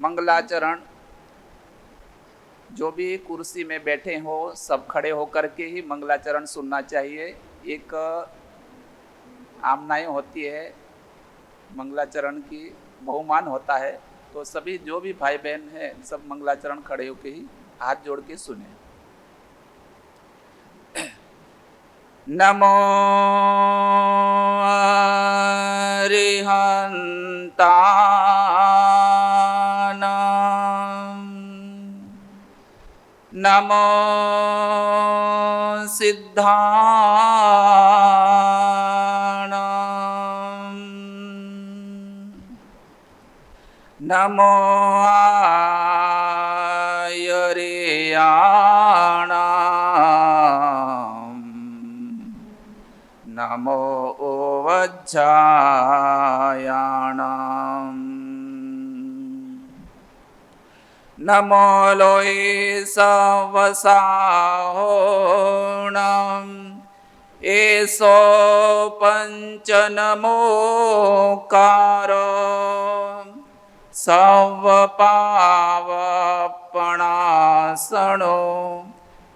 मंगलाचरण। जो भी कुर्सी में बैठे हो सब खड़े होकर के ही मंगलाचरण सुनना चाहिए। एक आमनाएं होती है मंगलाचरण की, बहुमान होता है, तो सभी जो भी भाई बहन हैं सब मंगलाचरण खड़े होकर ही हाथ जोड़ के सुने। नमो अरिहन्तानां, नमो सिद्धानां, नमो आयर्याणां, नमो ओवज्झायाणां, नमो लोये सवसाहोणां, एषो पञ्चनमोकार सर्वपावपणासनो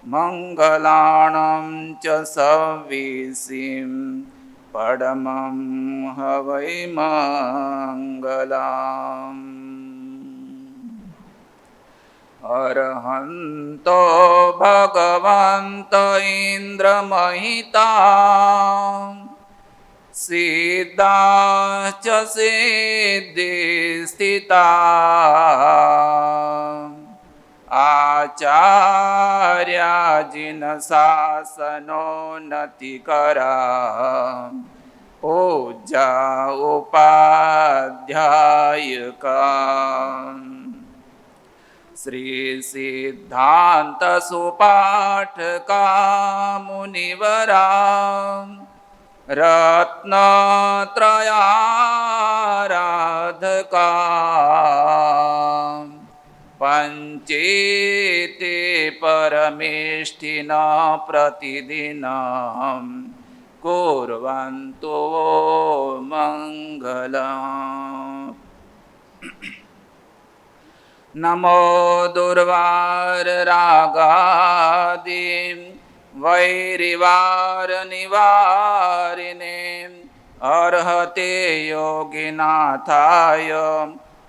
मंगलाणं च सविसिं परमं हवै मंगलम्। अरहन्तो भगवन्त इन्द्रमहिता, सिद्धाश्च सिद्धिस्थिता, आचार्या जिनशासनोन्नतिकरा, पूज्या उपाध्यायका। श्री सिद्धांत सुपाठका मुनिवरा, रत्नत्रयाराधका, पंचेते परमेष्ठिना प्रतिदिनं कुर्वन्तु मंगलम्। नमो दुर्वाररागादिं वैरिवारनिवारिणे, अर्हते योगिनाथाय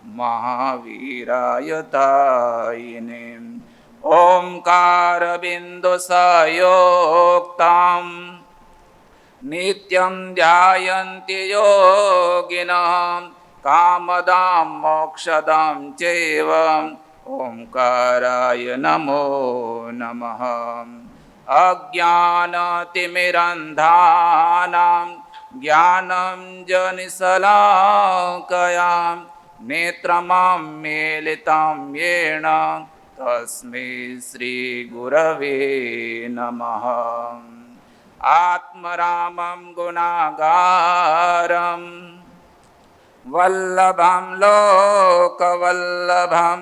महावीराय तायिने। ओंकारबिन्दुसंयुक्तं नित्यं ध्यायन्ति योगिनः, कामदां मोक्षदां चैव। ओंकाराय नमो नमः। अज्ञानतिमिरन्धानां ज्ञानञ्जनशलाकया, नेत्रमां मीलितं येन तस्मै श्रीगुरवे नमः। आत्मरामं गुणागारं वल्लभं लोकवल्लभं,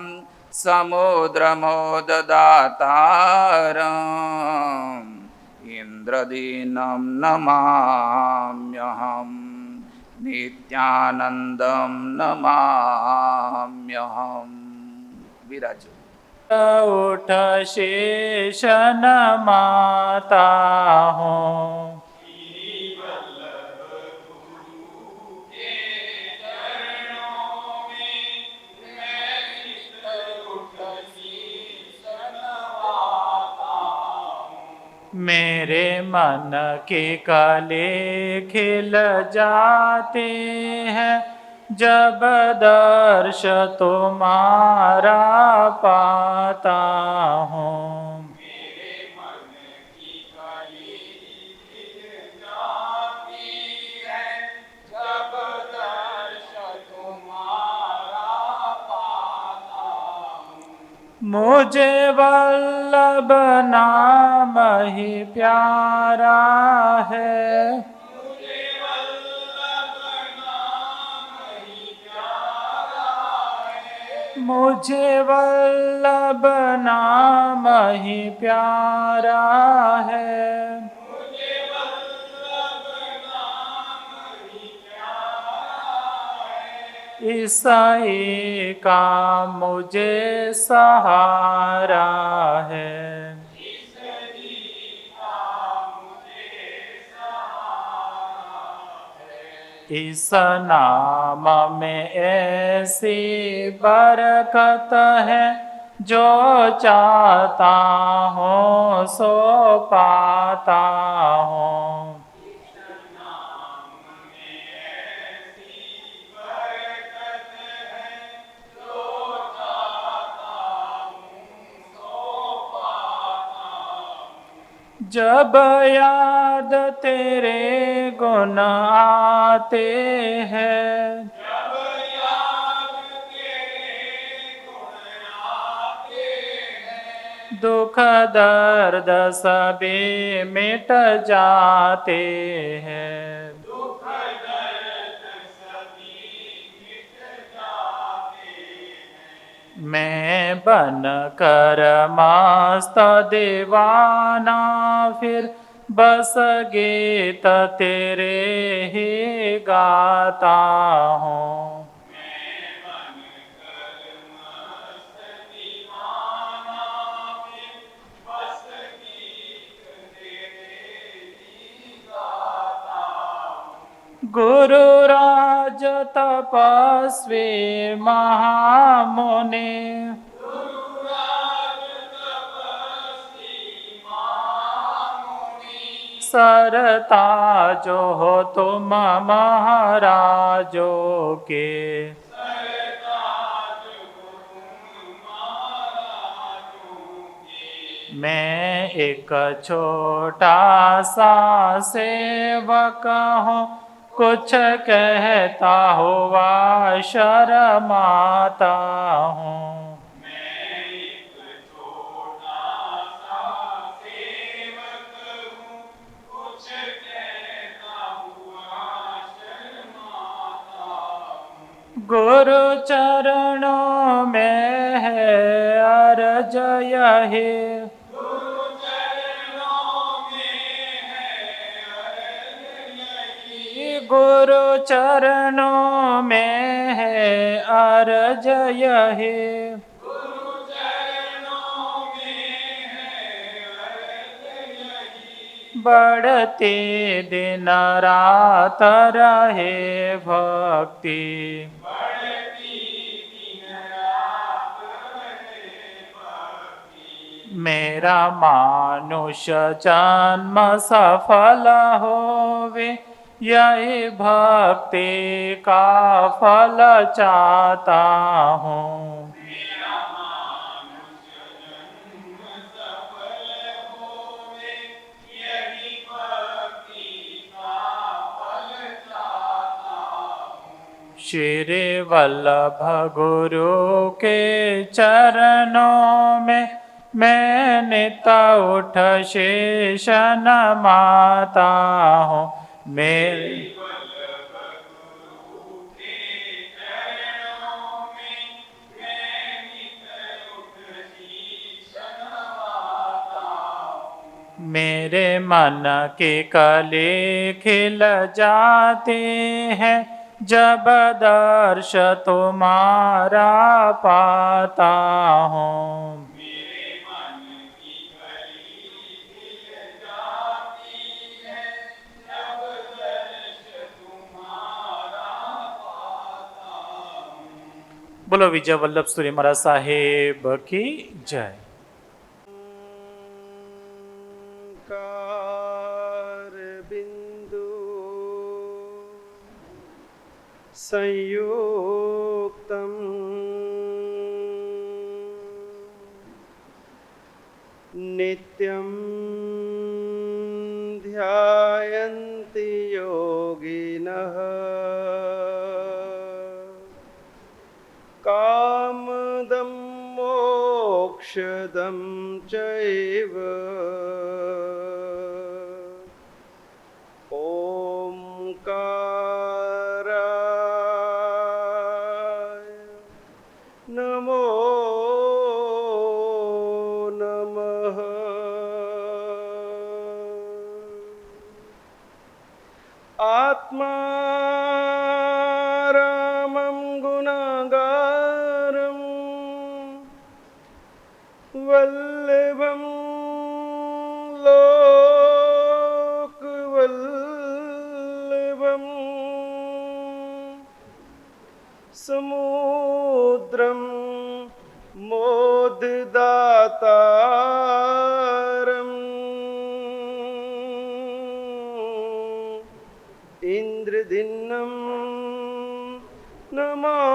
समुद्रमोददातारम् इन्द्रदीनं नमाम्यहम्, नित्यानन्दं नमाम्यहम्। विराजो। उठ शेष नमाता हूँ, मेरे मन के कले खिल जाते हैं, जब दर्श तुम्हारा पाता हूँ। मेरे मन की कली खिल जाती है, जब दर्श तुम्हारा पाता हूँ। मुझे वल्लभ नाम ही प्यारा है, मुझे वल्लभ नाम ही प्यारा है, मुझे वल्लभ नाम ही प्यारा है। ईसाई का मुझे सहारा है। इस नाम में ऐसी बरकत है, जो चाहता हूँ सो पाता हूँ। जब याद तेरे गुण आते हैं, दुख दर्द सभी मिट जाते हैं। मैं बन कर मस्त दीवाना फिर बस गीत तेरे ही गाता हूँ। गुरुराज तपस्वी महामुनि, सरताजो हो तुम महाराजों के। मैं एक छोटा सा सेवक हूँ, कुछ कहता हुआ शर्माता हूँ। गुरु चरणों में है अर्ज यही, गुरु चरणों में है अर्ज यही। बढ़ती दिन रात रहे भक्ति, मेरा मानुष जन्म सफल होवे, यही भक्ति का फल चाहता हूँ। श्री वल्लभ गुरु के चरणों में मैं नित उठ शीश नमाता हूँ। मेरे मेरे मन के कली खिल जाते हैं, जब दर्श तुम्हारा पाता हूँ। बोलो विजय वल्लभ सूरी महाराज साहेब की जय। बिंदु संयुक्तम नित्यं ध्यायन्ति योगिनः कामदं मोक्षदं चैव ओंकाराय नमो नमः। आत्मारामं वल्लभं लोकवल्लभं समुद्रं मोददातारम् इंद्रदिन्नं नमाम्यहम्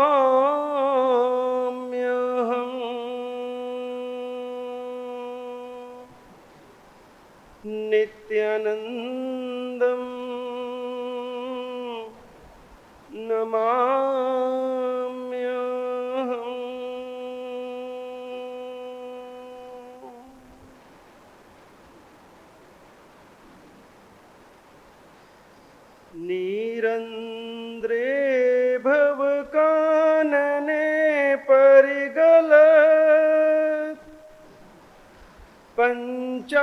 नित्यानन्दं नमाम्यहम् निरंद्रे भवकानने परिगलत् पंचास्त्रवाम्भोधरे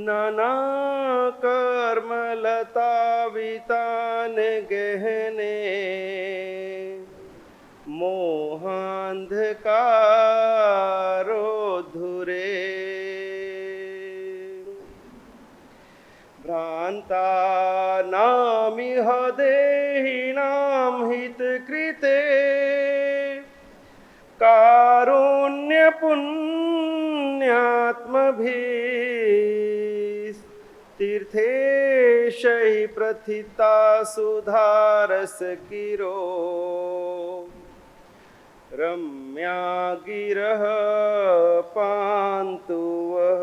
नानाकर्मलतावितान गहने मोहान्धकारोद्धुरे भ्रान्तानामिह देहिनां हितकृते कारुण्यपुण्यात्मभिस्तीर्थेशैः प्रथिता सुधारसकिरो रम्या गिरः पान्तु वः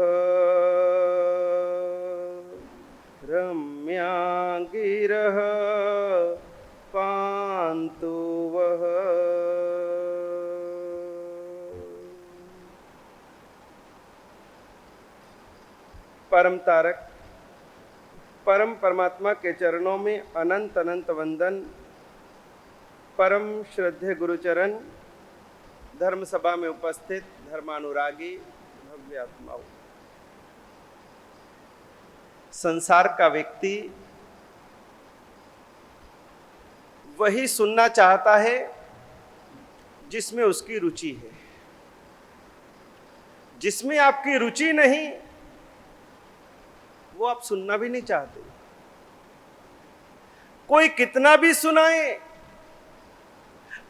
रम्या गिरः पान्तु वः। परम तारक परम परमात्मा के चरणों में अनंत अनंत वंदन। परम श्रद्धेय गुरुचरण, धर्म सभा में उपस्थित धर्मानुरागी भव्य आत्माओं, संसार का व्यक्ति वही सुनना चाहता है जिसमें उसकी रुचि है। जिसमें आपकी रुचि नहीं वो आप सुनना भी नहीं चाहते। कोई कितना भी सुनाए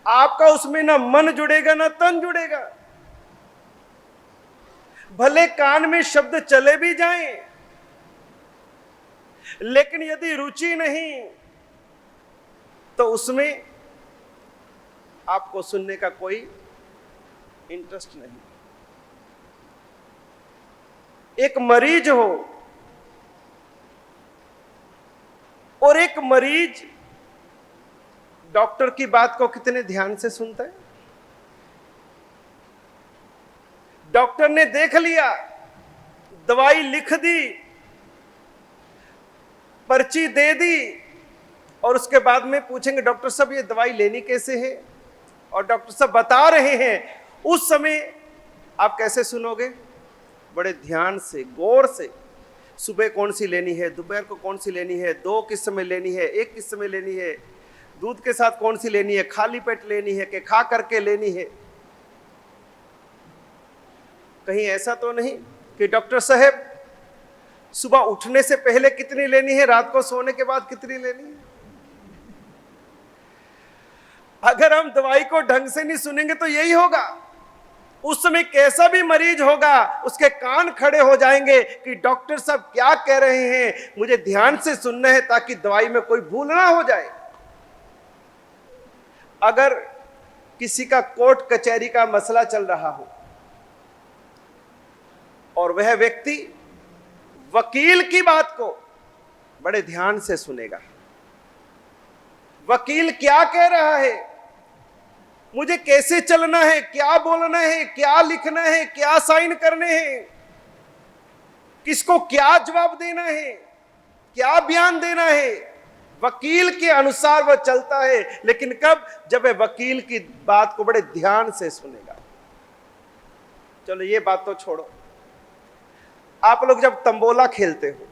आपका उसमें ना मन जुड़ेगा ना तन जुड़ेगा। भले कान में शब्द चले भी जाएं, लेकिन यदि रुचि नहीं तो उसमें आपको सुनने का कोई इंटरेस्ट नहीं। एक मरीज हो और एक मरीज डॉक्टर की बात को कितने ध्यान से सुनता है। डॉक्टर ने देख लिया, दवाई लिख दी, पर्ची दे दी और उसके बाद में पूछेंगे डॉक्टर साहब ये दवाई लेनी कैसे है, और डॉक्टर साहब बता रहे हैं। उस समय आप कैसे सुनोगे? बड़े ध्यान से, गौर से। सुबह कौन सी लेनी है, दोपहर को कौन सी लेनी है, 2 किस समय लेनी है, 1 किस समय लेनी है, दूध के साथ कौन सी लेनी है, खाली पेट लेनी है कि खा करके लेनी है। कहीं ऐसा तो नहीं कि डॉक्टर साहब सुबह उठने से पहले कितनी लेनी है, रात को सोने के बाद कितनी लेनी है। अगर हम दवाई को ढंग से नहीं सुनेंगे तो यही होगा। उस समय कैसा भी मरीज होगा उसके कान खड़े हो जाएंगे कि डॉक्टर साहब क्या कह रहे हैं, मुझे ध्यान से सुनना है ताकि दवाई में कोई भूल ना हो जाए। अगर किसी का कोर्ट कचहरी का मसला चल रहा हो और वह व्यक्ति वकील की बात को बड़े ध्यान से सुनेगा, वकील क्या कह रहा है, मुझे कैसे चलना है, क्या बोलना है, क्या लिखना है, क्या साइन करने हैं, किसको क्या जवाब देना है, क्या बयान देना है, वकील के अनुसार वह चलता है। लेकिन कब? जब वह वकील की बात को बड़े ध्यान से सुनेगा। चलो ये बात तो छोड़ो, आप लोग जब तंबोला खेलते हो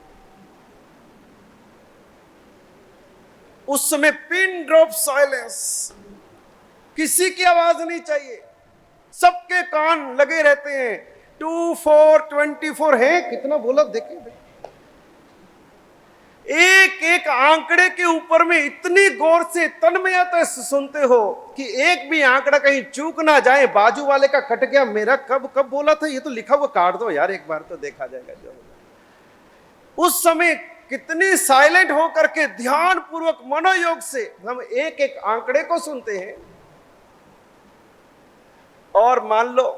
उस समय पिन ड्रॉप साइलेंस, किसी की आवाज नहीं चाहिए, सबके कान लगे रहते हैं। 2 4 24 है, कितना बोला देखे, एक एक आंकड़े के ऊपर में इतनी गौर से तन्मयता से सुनते हो कि एक भी आंकड़ा कहीं चूक ना जाए। बाजू वाले का कट गया, मेरा कब कब बोला था, ये तो लिखा हुआ काट दो यार, एक बार तो देखा जाएगा जो होगा। उस समय कितने साइलेंट होकर के ध्यान पूर्वक मनोयोग से हम एक एक आंकड़े को सुनते हैं। और मान लो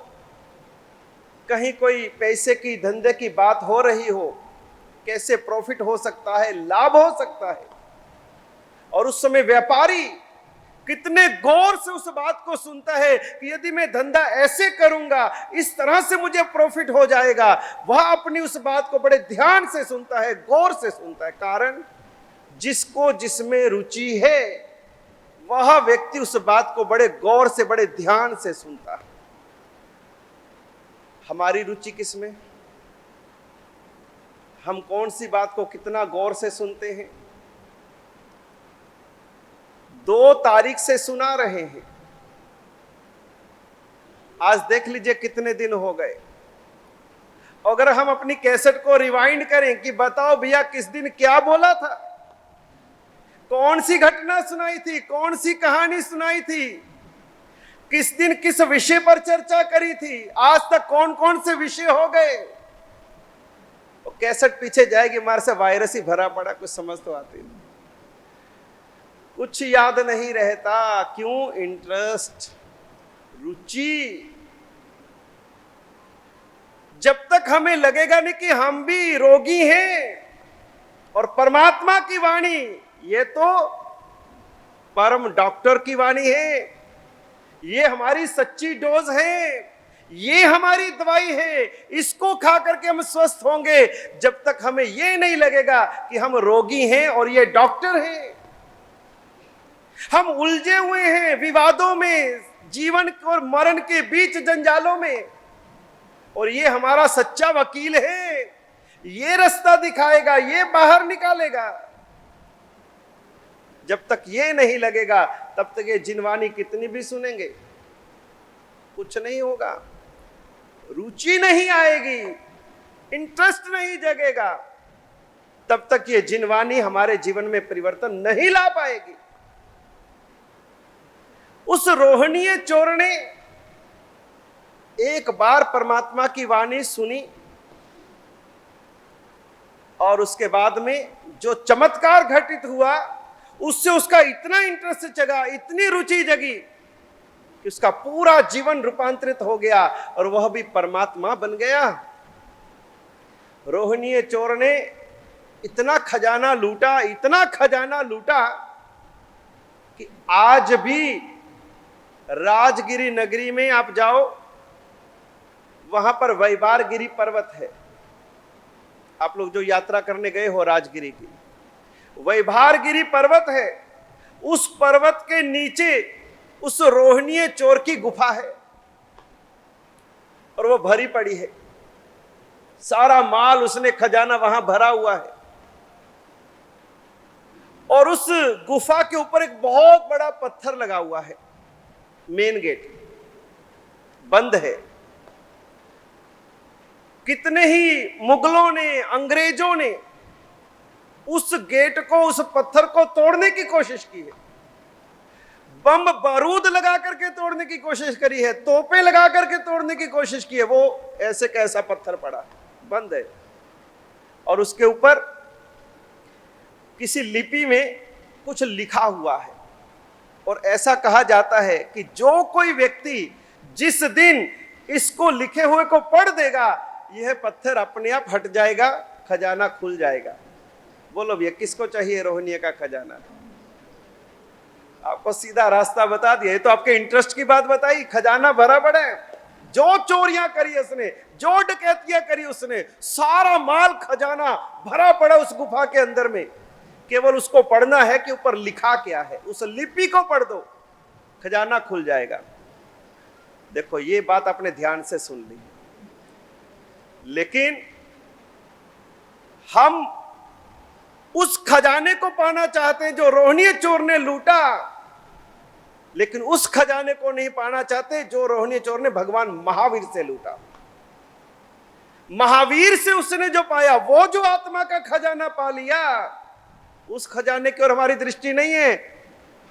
कहीं कोई पैसे की धंधे की बात हो रही हो, कैसे प्रॉफिट हो सकता है, लाभ हो सकता है, और उस समय व्यापारी कितने गौर से उस बात को सुनता है कि यदि मैं धंधा ऐसे करूंगा, इस तरह से मुझे प्रॉफिट हो जाएगा। वह अपनी उस बात को बड़े ध्यान से सुनता है, गौर से सुनता है। कारण जिसको जिसमें रुचि है वह व्यक्ति उस बात को बड़े गौर से, बड़े ध्यान से सुनता है। हमारी रुचि किसमें, हम कौन सी बात को कितना गौर से सुनते हैं। 2 तारीख से सुना रहे हैं, आज देख लीजिए कितने दिन हो गए। अगर हम अपनी कैसेट को रिवाइंड करें कि बताओ भैया किस दिन क्या बोला था, कौन सी घटना सुनाई थी, कौन सी कहानी सुनाई थी, किस दिन किस विषय पर चर्चा करी थी, आज तक कौन कौन से विषय हो गए, तो कैसेट पीछे जाएगी, हमारे से वायरस ही भरा पड़ा, कुछ समझ तो आती नहीं, कुछ याद नहीं रहता। क्यों? इंटरेस्ट, रुचि। जब तक हमें लगेगा नहीं कि हम भी रोगी हैं और परमात्मा की वाणी ये तो परम डॉक्टर की वाणी है, ये हमारी सच्ची डोज है, ये हमारी दवाई है, इसको खा करके हम स्वस्थ होंगे। जब तक हमें ये नहीं लगेगा कि हम रोगी हैं और ये डॉक्टर हैं, हम उलझे हुए हैं विवादों में, जीवन और मरण के बीच जंजालों में, और ये हमारा सच्चा वकील है, ये रास्ता दिखाएगा, ये बाहर निकालेगा। जब तक ये नहीं लगेगा तब तक ये जिनवानी कितनी भी सुनेंगे कुछ नहीं होगा, रुचि नहीं आएगी, इंटरेस्ट नहीं जगेगा, तब तक ये जिनवानी हमारे जीवन में परिवर्तन नहीं ला पाएगी। उस रोहिणी चोर ने एक बार परमात्मा की वाणी सुनी और उसके बाद में जो चमत्कार घटित हुआ उससे उसका इतना इंटरेस्ट जगा, इतनी रुचि जगी कि उसका पूरा जीवन रूपांतरित हो गया और वह भी परमात्मा बन गया। रोहिणी चोर ने इतना खजाना लूटा, इतना खजाना लूटा कि आज भी राजगिरी नगरी में आप जाओ, वहां पर वैबारगिरी पर्वत है। आप लोग जो यात्रा करने गए हो राजगिरी की, वैबारगिरी पर्वत है, उस पर्वत के नीचे उस रोहिणी चोर की गुफा है और वो भरी पड़ी है, सारा माल उसने खजाना वहां भरा हुआ है। और उस गुफा के ऊपर एक बहुत बड़ा पत्थर लगा हुआ है, मेन गेट बंद है। कितने ही मुगलों ने, अंग्रेजों ने उस गेट को, उस पत्थर को तोड़ने की कोशिश की है, बम बारूद लगा करके तोड़ने की कोशिश करी है, तोपें लगा करके तोड़ने की कोशिश की है, वो ऐसे कैसा पत्थर पड़ा बंद है। और उसके ऊपर किसी लिपि में कुछ लिखा हुआ है और ऐसा कहा जाता है कि जो कोई व्यक्ति जिस दिन इसको लिखे हुए को पढ़ देगा, यह पत्थर अपने आप हट जाएगा, खजाना खुल जाएगा। बोलो भैया किसको चाहिए रोहिणी का खजाना? आपको सीधा रास्ता बता दिया, तो आपके इंटरेस्ट की बात बताई। खजाना भरा पड़ा है, जो चोरियां करी उसने, जो डकैतियां करी उसने, सारा माल खजाना भरा पड़ा उस गुफा के अंदर में। केवल उसको पढ़ना है कि ऊपर लिखा क्या है, उस लिपि को पढ़ दो, खजाना खुल जाएगा। देखो ये बात आपने ध्यान से सुन ली, लेकिन हम उस खजाने को पाना चाहते हैं जो रोहनीय चोर ने लूटा, लेकिन उस खजाने को नहीं पाना चाहते जो रोहनीय चोर ने भगवान महावीर से लूटा। महावीर से उसने जो पाया, वो जो आत्मा का खजाना पा लिया, उस खजाने की ओर हमारी दृष्टि नहीं है।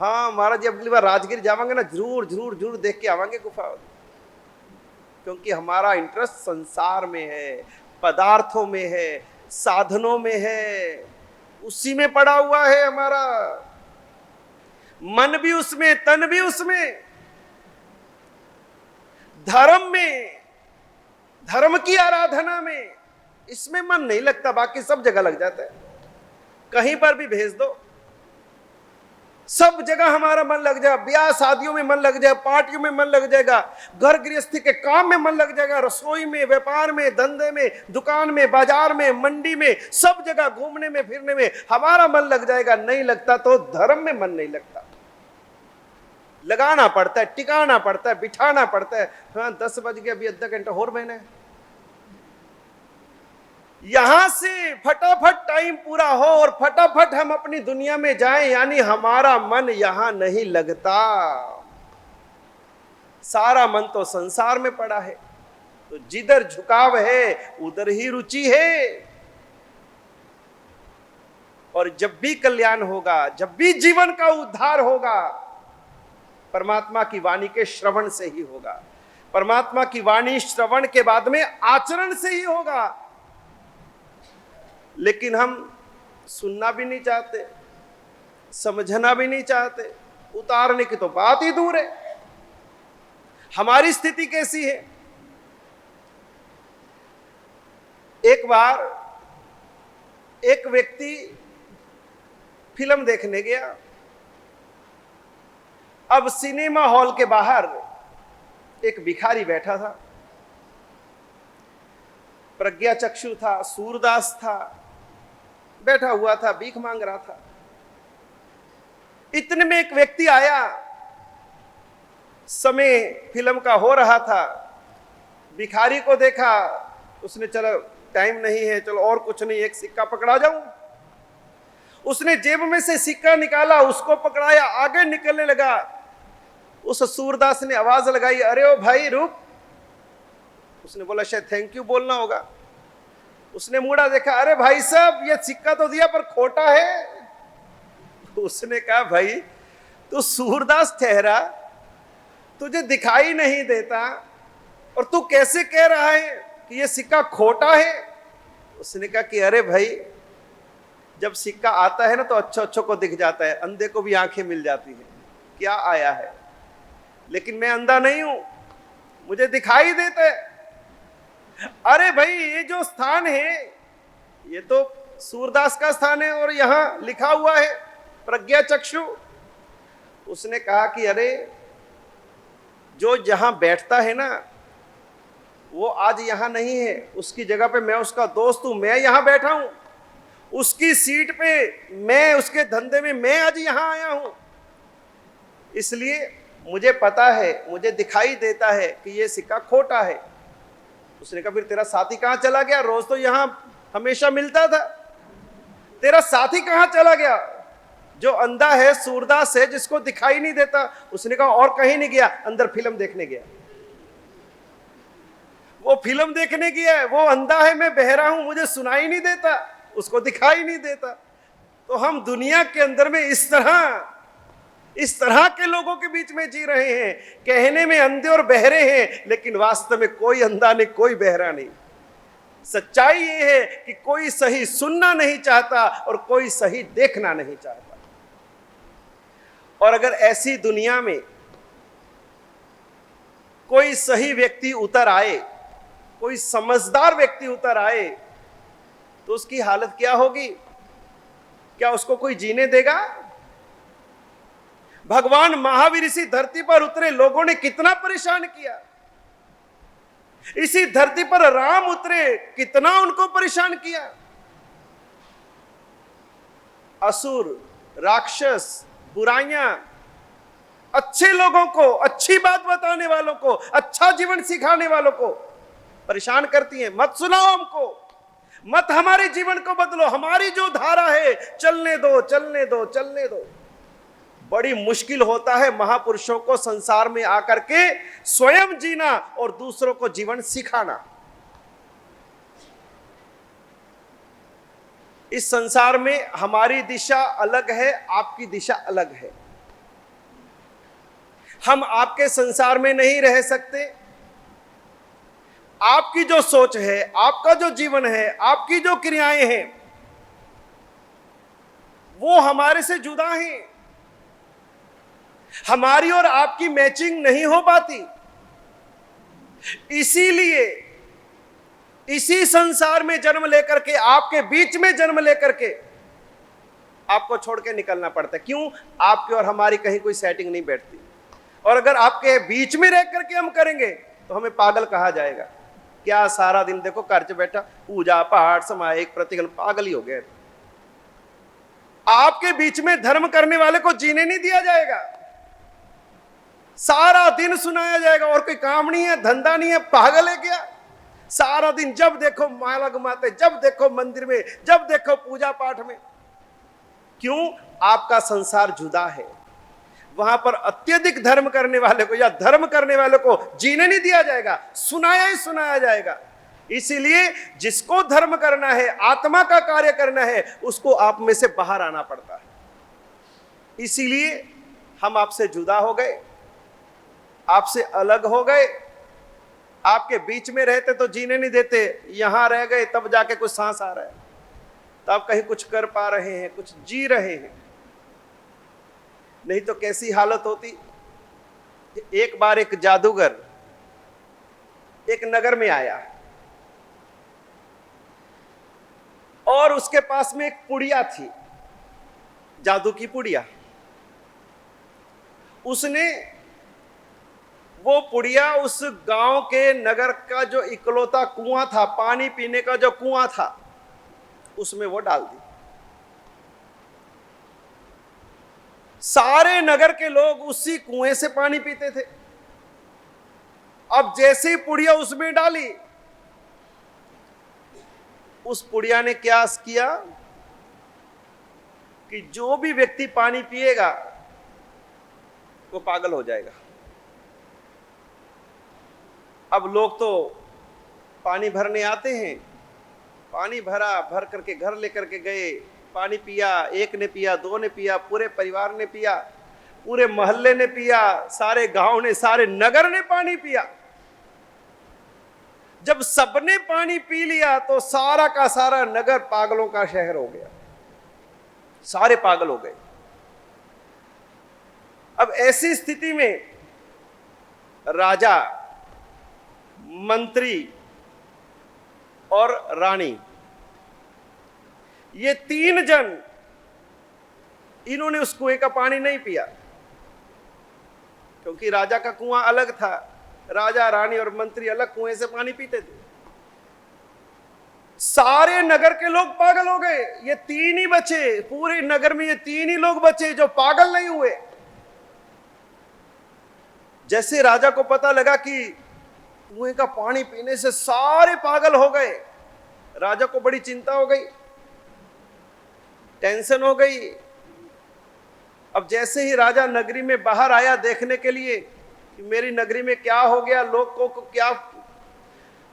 हाँ महाराज जी अगली बार राजगीर जावांगे ना, जरूर जरूर जरूर देख के आवांगे गुफा, क्योंकि हमारा इंटरेस्ट संसार में है, पदार्थों में है, साधनों में है, उसी में पड़ा हुआ है हमारा मन भी उसमें, तन भी उसमें। धर्म में, धर्म की आराधना में, इसमें मन नहीं लगता, बाकी सब जगह लग जाता है। कहीं पर भी भेज दो, सब जगह हमारा मन लग जाए, ब्याह शादियों में मन लग जाए, पार्टियों में मन लग जाएगा, घर गृहस्थी के काम में मन लग जाएगा, रसोई में, व्यापार में, धंधे में, दुकान में, बाजार में, मंडी में, सब जगह घूमने में फिरने में हमारा मन लग जाएगा। नहीं लगता तो धर्म में मन नहीं लगता, लगाना पड़ता है, टिकाना पड़ता है, बिठाना पड़ता है। हाँ 10 बज गए, अभी आधा घंटा और बहने, यहां से फटाफट टाइम पूरा हो और फटाफट हम अपनी दुनिया में जाएं, यानी हमारा मन यहां नहीं लगता। सारा मन तो संसार में पड़ा है, तो जिधर झुकाव है उधर ही रुचि है। और जब भी कल्याण होगा, जब भी जीवन का उद्धार होगा, परमात्मा की वाणी के श्रवण से ही होगा। परमात्मा की वाणी श्रवण के बाद में आचरण से ही होगा। लेकिन हम सुनना भी नहीं चाहते, समझना भी नहीं चाहते, उतारने की तो बात ही दूर है। हमारी स्थिति कैसी है? एक बार एक व्यक्ति फिल्म देखने गया। अब सिनेमा हॉल के बाहर एक भिखारी बैठा था, प्रज्ञाचक्षु था, सूरदास था, बैठा हुआ था, भीख मांग रहा था। इतने में एक व्यक्ति आया, समय फिल्म का हो रहा था, भिखारी को देखा, उसने चलो टाइम नहीं है, चलो और कुछ नहीं, एक सिक्का पकड़ा जाऊं। उसने जेब में से सिक्का निकाला, उसको पकड़ाया, आगे निकलने लगा। उस सूरदास ने आवाज लगाई, अरे ओ भाई रुक। उसने बोला शायद थैंक यू बोलना होगा। उसने मुड़ा देखा, अरे भाई साहब ये सिक्का तो दिया पर खोटा है। उसने कहा भाई तू सूरदास ठहरा, तुझे दिखाई नहीं देता और तू कैसे कह रहा है कि ये सिक्का खोटा है? उसने कहा कि अरे भाई जब सिक्का आता है ना तो अच्छों को दिख जाता है, अंधे को भी आंखें मिल जाती हैं, क्या आया है, लेकिन मैं अंधा नहीं हूं, मुझे दिखाई देता है। अरे भाई ये जो स्थान है ये तो सूरदास का स्थान है और यहां लिखा हुआ है प्रज्ञाचक्षु। उसने कहा कि अरे जो जहां बैठता है ना वो आज यहां नहीं है, उसकी जगह पे मैं उसका दोस्त हूं, मैं यहां बैठा हूं, उसकी सीट पे मैं, उसके धंधे में मैं आज यहां आया हूं, इसलिए मुझे पता है, मुझे दिखाई देता है कि ये सिक्का खोटा है। उसने कहा फिर तेरा साथी कहां चला गया? रोज तो यहां हमेशा मिलता था, तेरा साथी कहां चला गया जो अंधा है, सूरदास है, जिसको दिखाई नहीं देता? उसने कहा और कहीं नहीं गया, अंदर फिल्म देखने गया। वो फिल्म देखने गया है, वो अंधा है, मैं बहरा हूं, मुझे सुनाई नहीं देता, उसको दिखाई नहीं देता। तो हम दुनिया के अंदर में इस तरह के लोगों के बीच में जी रहे हैं, कहने में अंधे और बहरे हैं, लेकिन वास्तव में कोई अंधा नहीं, कोई बहरा नहीं। सच्चाई ये है कि कोई सही सुनना नहीं चाहता और कोई सही देखना नहीं चाहता। और अगर ऐसी दुनिया में कोई सही व्यक्ति उतर आए, कोई समझदार व्यक्ति उतर आए, तो उसकी हालत क्या होगी? क्या उसको कोई जीने देगा? भगवान महावीर इसी धरती पर उतरे, लोगों ने कितना परेशान किया। इसी धरती पर राम उतरे, कितना उनको परेशान किया। असुर, राक्षस, बुराइयां अच्छे लोगों को, अच्छी बात बताने वालों को, अच्छा जीवन सिखाने वालों को परेशान करती हैं। मत सुनाओ हमको, मत हमारे जीवन को बदलो, हमारी जो धारा है चलने दो, चलने दो, चलने दो। बड़ी मुश्किल होता है महापुरुषों को संसार में आकर के स्वयं जीना और दूसरों को जीवन सिखाना। इस संसार में हमारी दिशा अलग है, आपकी दिशा अलग है। हम आपके संसार में नहीं रह सकते। आपकी जो सोच है, आपका जो जीवन है, आपकी जो क्रियाएं हैं, वो हमारे से जुदा हैं। हमारी और आपकी मैचिंग नहीं हो पाती। इसीलिए इसी संसार में जन्म लेकर के, आपके बीच में जन्म लेकर के आपको छोड़ के निकलना पड़ता है। क्यों? आपकी और हमारी कहीं कोई सेटिंग नहीं बैठती। और अगर आपके बीच में रह करके हम करेंगे तो हमें पागल कहा जाएगा। क्या सारा दिन देखो घर से बैठा पूजा पाठ सामायिक प्रतिगण, पागल ही हो गए। आपके बीच में धर्म करने वाले को जीने नहीं दिया जाएगा। सारा दिन सुनाया जाएगा और कोई काम नहीं है, धंधा नहीं है, पागल है क्या? सारा दिन जब देखो माला घुमाते, जब देखो मंदिर में, जब देखो पूजा पाठ में। क्यों? आपका संसार जुदा है। वहां पर अत्यधिक धर्म करने वाले को या धर्म करने वाले को जीने नहीं दिया जाएगा, सुनाया ही सुनाया जाएगा। इसीलिए जिसको धर्म करना है, आत्मा का कार्य करना है, उसको आप में से बाहर आना पड़ता है। इसीलिए हम आपसे जुदा हो गए, आपसे अलग हो गए। आपके बीच में रहते तो जीने नहीं देते, यहां रह गए तब जाके कुछ सांस आ रहा है, तब कहीं कुछ कर पा रहे हैं, कुछ जी रहे हैं। नहीं तो कैसी हालत होती। एक बार एक जादूगर एक नगर में आया और उसके पास में एक पुड़िया थी, जादू की पुड़िया। उसने वो पुड़िया उस गांव के नगर का जो इकलौता कुआं था, पानी पीने का जो कुआं था, उसमें वो डाल दी। सारे नगर के लोग उसी कुएं से पानी पीते थे। अब जैसे ही पुड़िया उसमें डाली, उस पुड़िया ने क्या किया कि जो भी व्यक्ति पानी पिएगा वो पागल हो जाएगा। अब लोग तो पानी भरने आते हैं, पानी भरा, भर करके घर लेकर के गए, पानी पिया, एक ने पिया, दो ने पिया, पूरे परिवार ने पिया, पूरे मोहल्ले ने पिया, सारे गांव ने, सारे नगर ने पानी पिया। जब सबने पानी पी लिया तो सारा का सारा नगर पागलों का शहर हो गया, सारे पागल हो गए। अब ऐसी स्थिति में राजा, मंत्री और रानी, ये तीन जन, इन्होंने उस कुएं का पानी नहीं पिया, क्योंकि राजा का कुआं अलग था। राजा, रानी और मंत्री अलग कुएं से पानी पीते थे। सारे नगर के लोग पागल हो गए, ये तीन ही बचे पूरे नगर में, ये तीन ही लोग बचे जो पागल नहीं हुए। जैसे राजा को पता लगा कि कुएं का पानी पीने से सारे पागल हो गए, राजा को बड़ी चिंता हो गई, टेंशन हो गई। अब जैसे ही राजा नगरी में बाहर आया देखने के लिए कि मेरी नगरी में क्या हो गया, लोगों को क्या,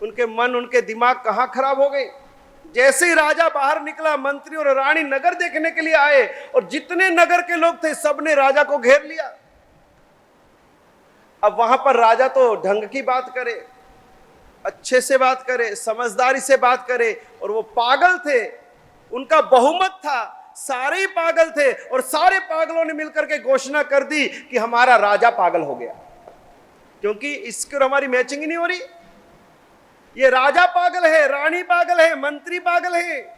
उनके मन, उनके दिमाग कहां खराब हो गए। जैसे ही राजा बाहर निकला, मंत्री और रानी नगर देखने के लिए आए और जितने नगर के लोग थे सबने राजा को घेर लिया। अब वहां पर राजा तो ढंग की बात करे, अच्छे से बात करे, समझदारी से बात करे, और वो पागल थे, उनका बहुमत था, सारे ही पागल थे। और सारे पागलों ने मिलकर के घोषणा कर दी कि हमारा राजा पागल हो गया, क्योंकि इसकी और हमारी मैचिंग ही नहीं हो रही। ये राजा पागल है, रानी पागल है, मंत्री पागल है,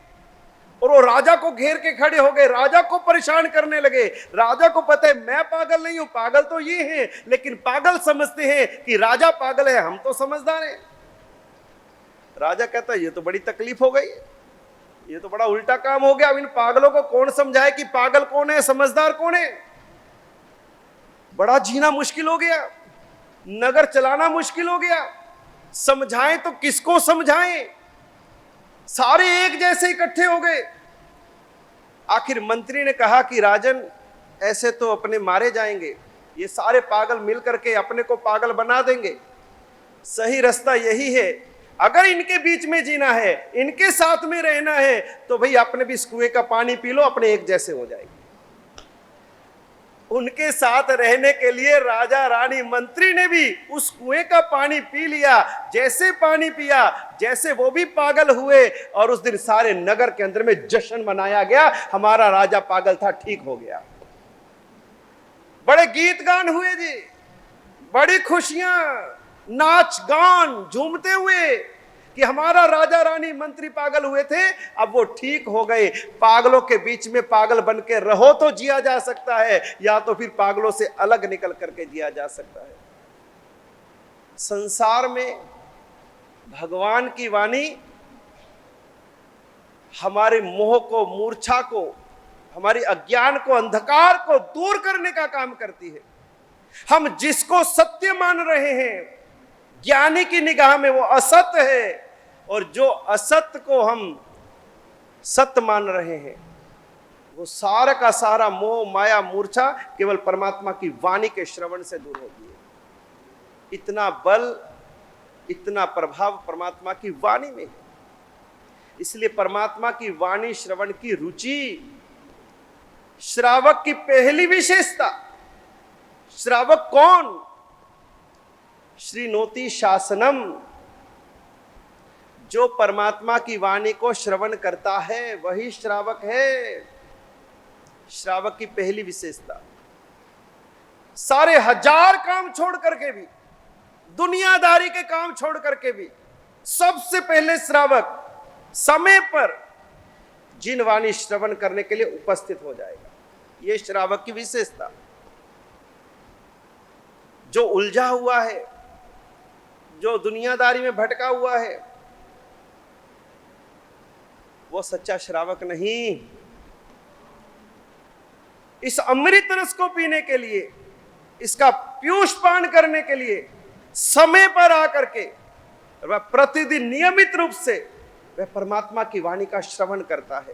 और वो राजा को घेर के खड़े हो गए, राजा को परेशान करने लगे। राजा को पता है मैं पागल नहीं हूं, पागल तो ये हैं, लेकिन पागल समझते हैं कि राजा पागल है, हम तो समझदार हैं। राजा कहता है ये तो बड़ी तकलीफ हो गई, ये तो बड़ा उल्टा काम हो गया। अब इन पागलों को कौन समझाए कि पागल कौन है, समझदार कौन है। बड़ा जीना मुश्किल हो गया, नगर चलाना मुश्किल हो गया। समझाएं तो किसको समझाएं, सारे एक जैसे इकट्ठे हो गए। आखिर मंत्री ने कहा कि राजन, ऐसे तो अपने मारे जाएंगे, ये सारे पागल मिल करके अपने को पागल बना देंगे। सही रास्ता यही है, अगर इनके बीच में जीना है, इनके साथ में रहना है, तो भाई अपने भी इस कुएं का पानी पी लो, अपने एक जैसे हो जाएंगे। उनके साथ रहने के लिए राजा रानी मंत्री ने भी उस कुएं का पानी पी लिया। जैसे पानी पिया, जैसे वो भी पागल हुए, और उस दिन सारे नगर के अंदर में जश्न मनाया गया, हमारा राजा पागल था, ठीक हो गया। बड़े गीत गान हुए जी, बड़ी खुशियां, नाच गान, झूमते हुए कि हमारा राजा रानी मंत्री पागल हुए थे, अब वो ठीक हो गए। पागलों के बीच में पागल बन के रहो तो जिया जा सकता है, या तो फिर पागलों से अलग निकल करके जिया जा सकता है। संसार में भगवान की वाणी हमारे मोह को, मूर्छा को, हमारी अज्ञान को, अंधकार को दूर करने का काम करती है। हम जिसको सत्य मान रहे हैं, ज्ञानी की निगाह में वो असत्य है, और जो असत्य को हम सत्य मान रहे हैं, वो सारा का सारा मोह, माया, मूर्छा केवल परमात्मा की वाणी के श्रवण से दूर होगी। इतना बल, इतना प्रभाव परमात्मा की वाणी में है। इसलिए परमात्मा की वाणी श्रवण की रुचि श्रावक की पहली विशेषता। श्रावक कौन? श्रीनोति शासनम, जो परमात्मा की वाणी को श्रवण करता है वही श्रावक है। श्रावक की पहली विशेषता, सारे हजार काम छोड़ करके भी, दुनियादारी के काम छोड़ करके भी, सबसे पहले श्रावक समय पर जिन वाणी श्रवण करने के लिए उपस्थित हो जाएगा। यह श्रावक की विशेषता। जो उलझा हुआ है, जो दुनियादारी में भटका हुआ है, वो सच्चा श्रावक नहीं। इस अमृत रस को पीने के लिए, इसका पीयूष पान करने के लिए समय पर आकर के वह प्रतिदिन नियमित रूप से वह परमात्मा की वाणी का श्रवण करता है।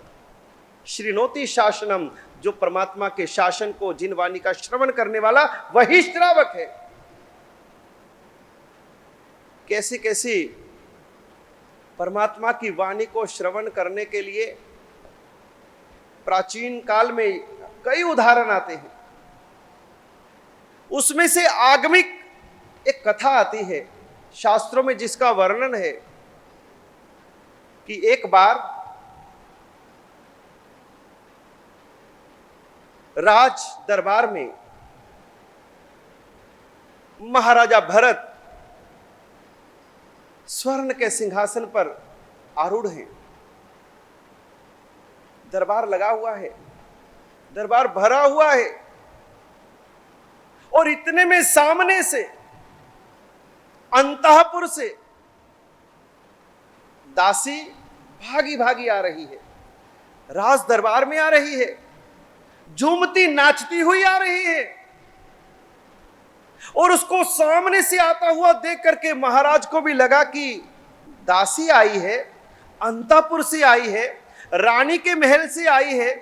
श्रीनोति शासनम, जो परमात्मा के शासन को, जिन वाणी का श्रवण करने वाला, वही श्रावक है। कैसी कैसी परमात्मा की वाणी को श्रवण करने के लिए प्राचीन काल में कई उदाहरण आते हैं। उसमें से आगमिक एक कथा आती है शास्त्रों में, जिसका वर्णन है कि एक बार राज दरबार में महाराजा भरत स्वर्ण के सिंहासन पर आरूढ़ हैं। दरबार लगा हुआ है, दरबार भरा हुआ है, और इतने में सामने से अंतःपुर से दासी भागी भागी आ रही है, राज दरबार में आ रही है, झूमती नाचती हुई आ रही है। और उसको सामने से आता हुआ देख करके महाराज को भी लगा कि दासी आई है, अंतःपुर से आई है, रानी के महल से आई है,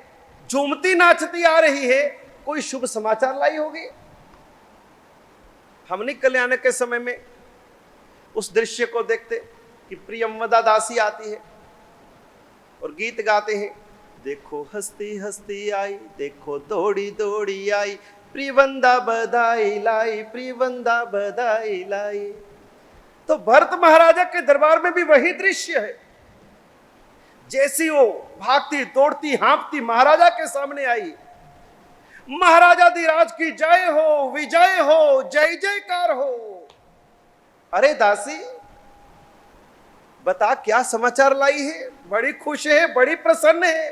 झूमती नाचती आ रही है, कोई शुभ समाचार लाई होगी। हमने कल्याण के समय में उस दृश्य को देखते कि प्रियंवदा दासी आती है और गीत गाते हैं, देखो हंसती हंसती आई, देखो दौड़ी दौड़ी आई, प्रियवंदा बधाई लाई, प्रियवंदा बधाई लाई। तो भरत महाराजा के दरबार में भी वही दृश्य है। जैसी वो भागती दौड़ती हाँफती महाराजा के सामने आई, महाराजाधिराज की जय हो, विजय हो, जय जयकार हो। अरे दासी, बता क्या समाचार लाई है? बड़ी खुश है, बड़ी प्रसन्न है।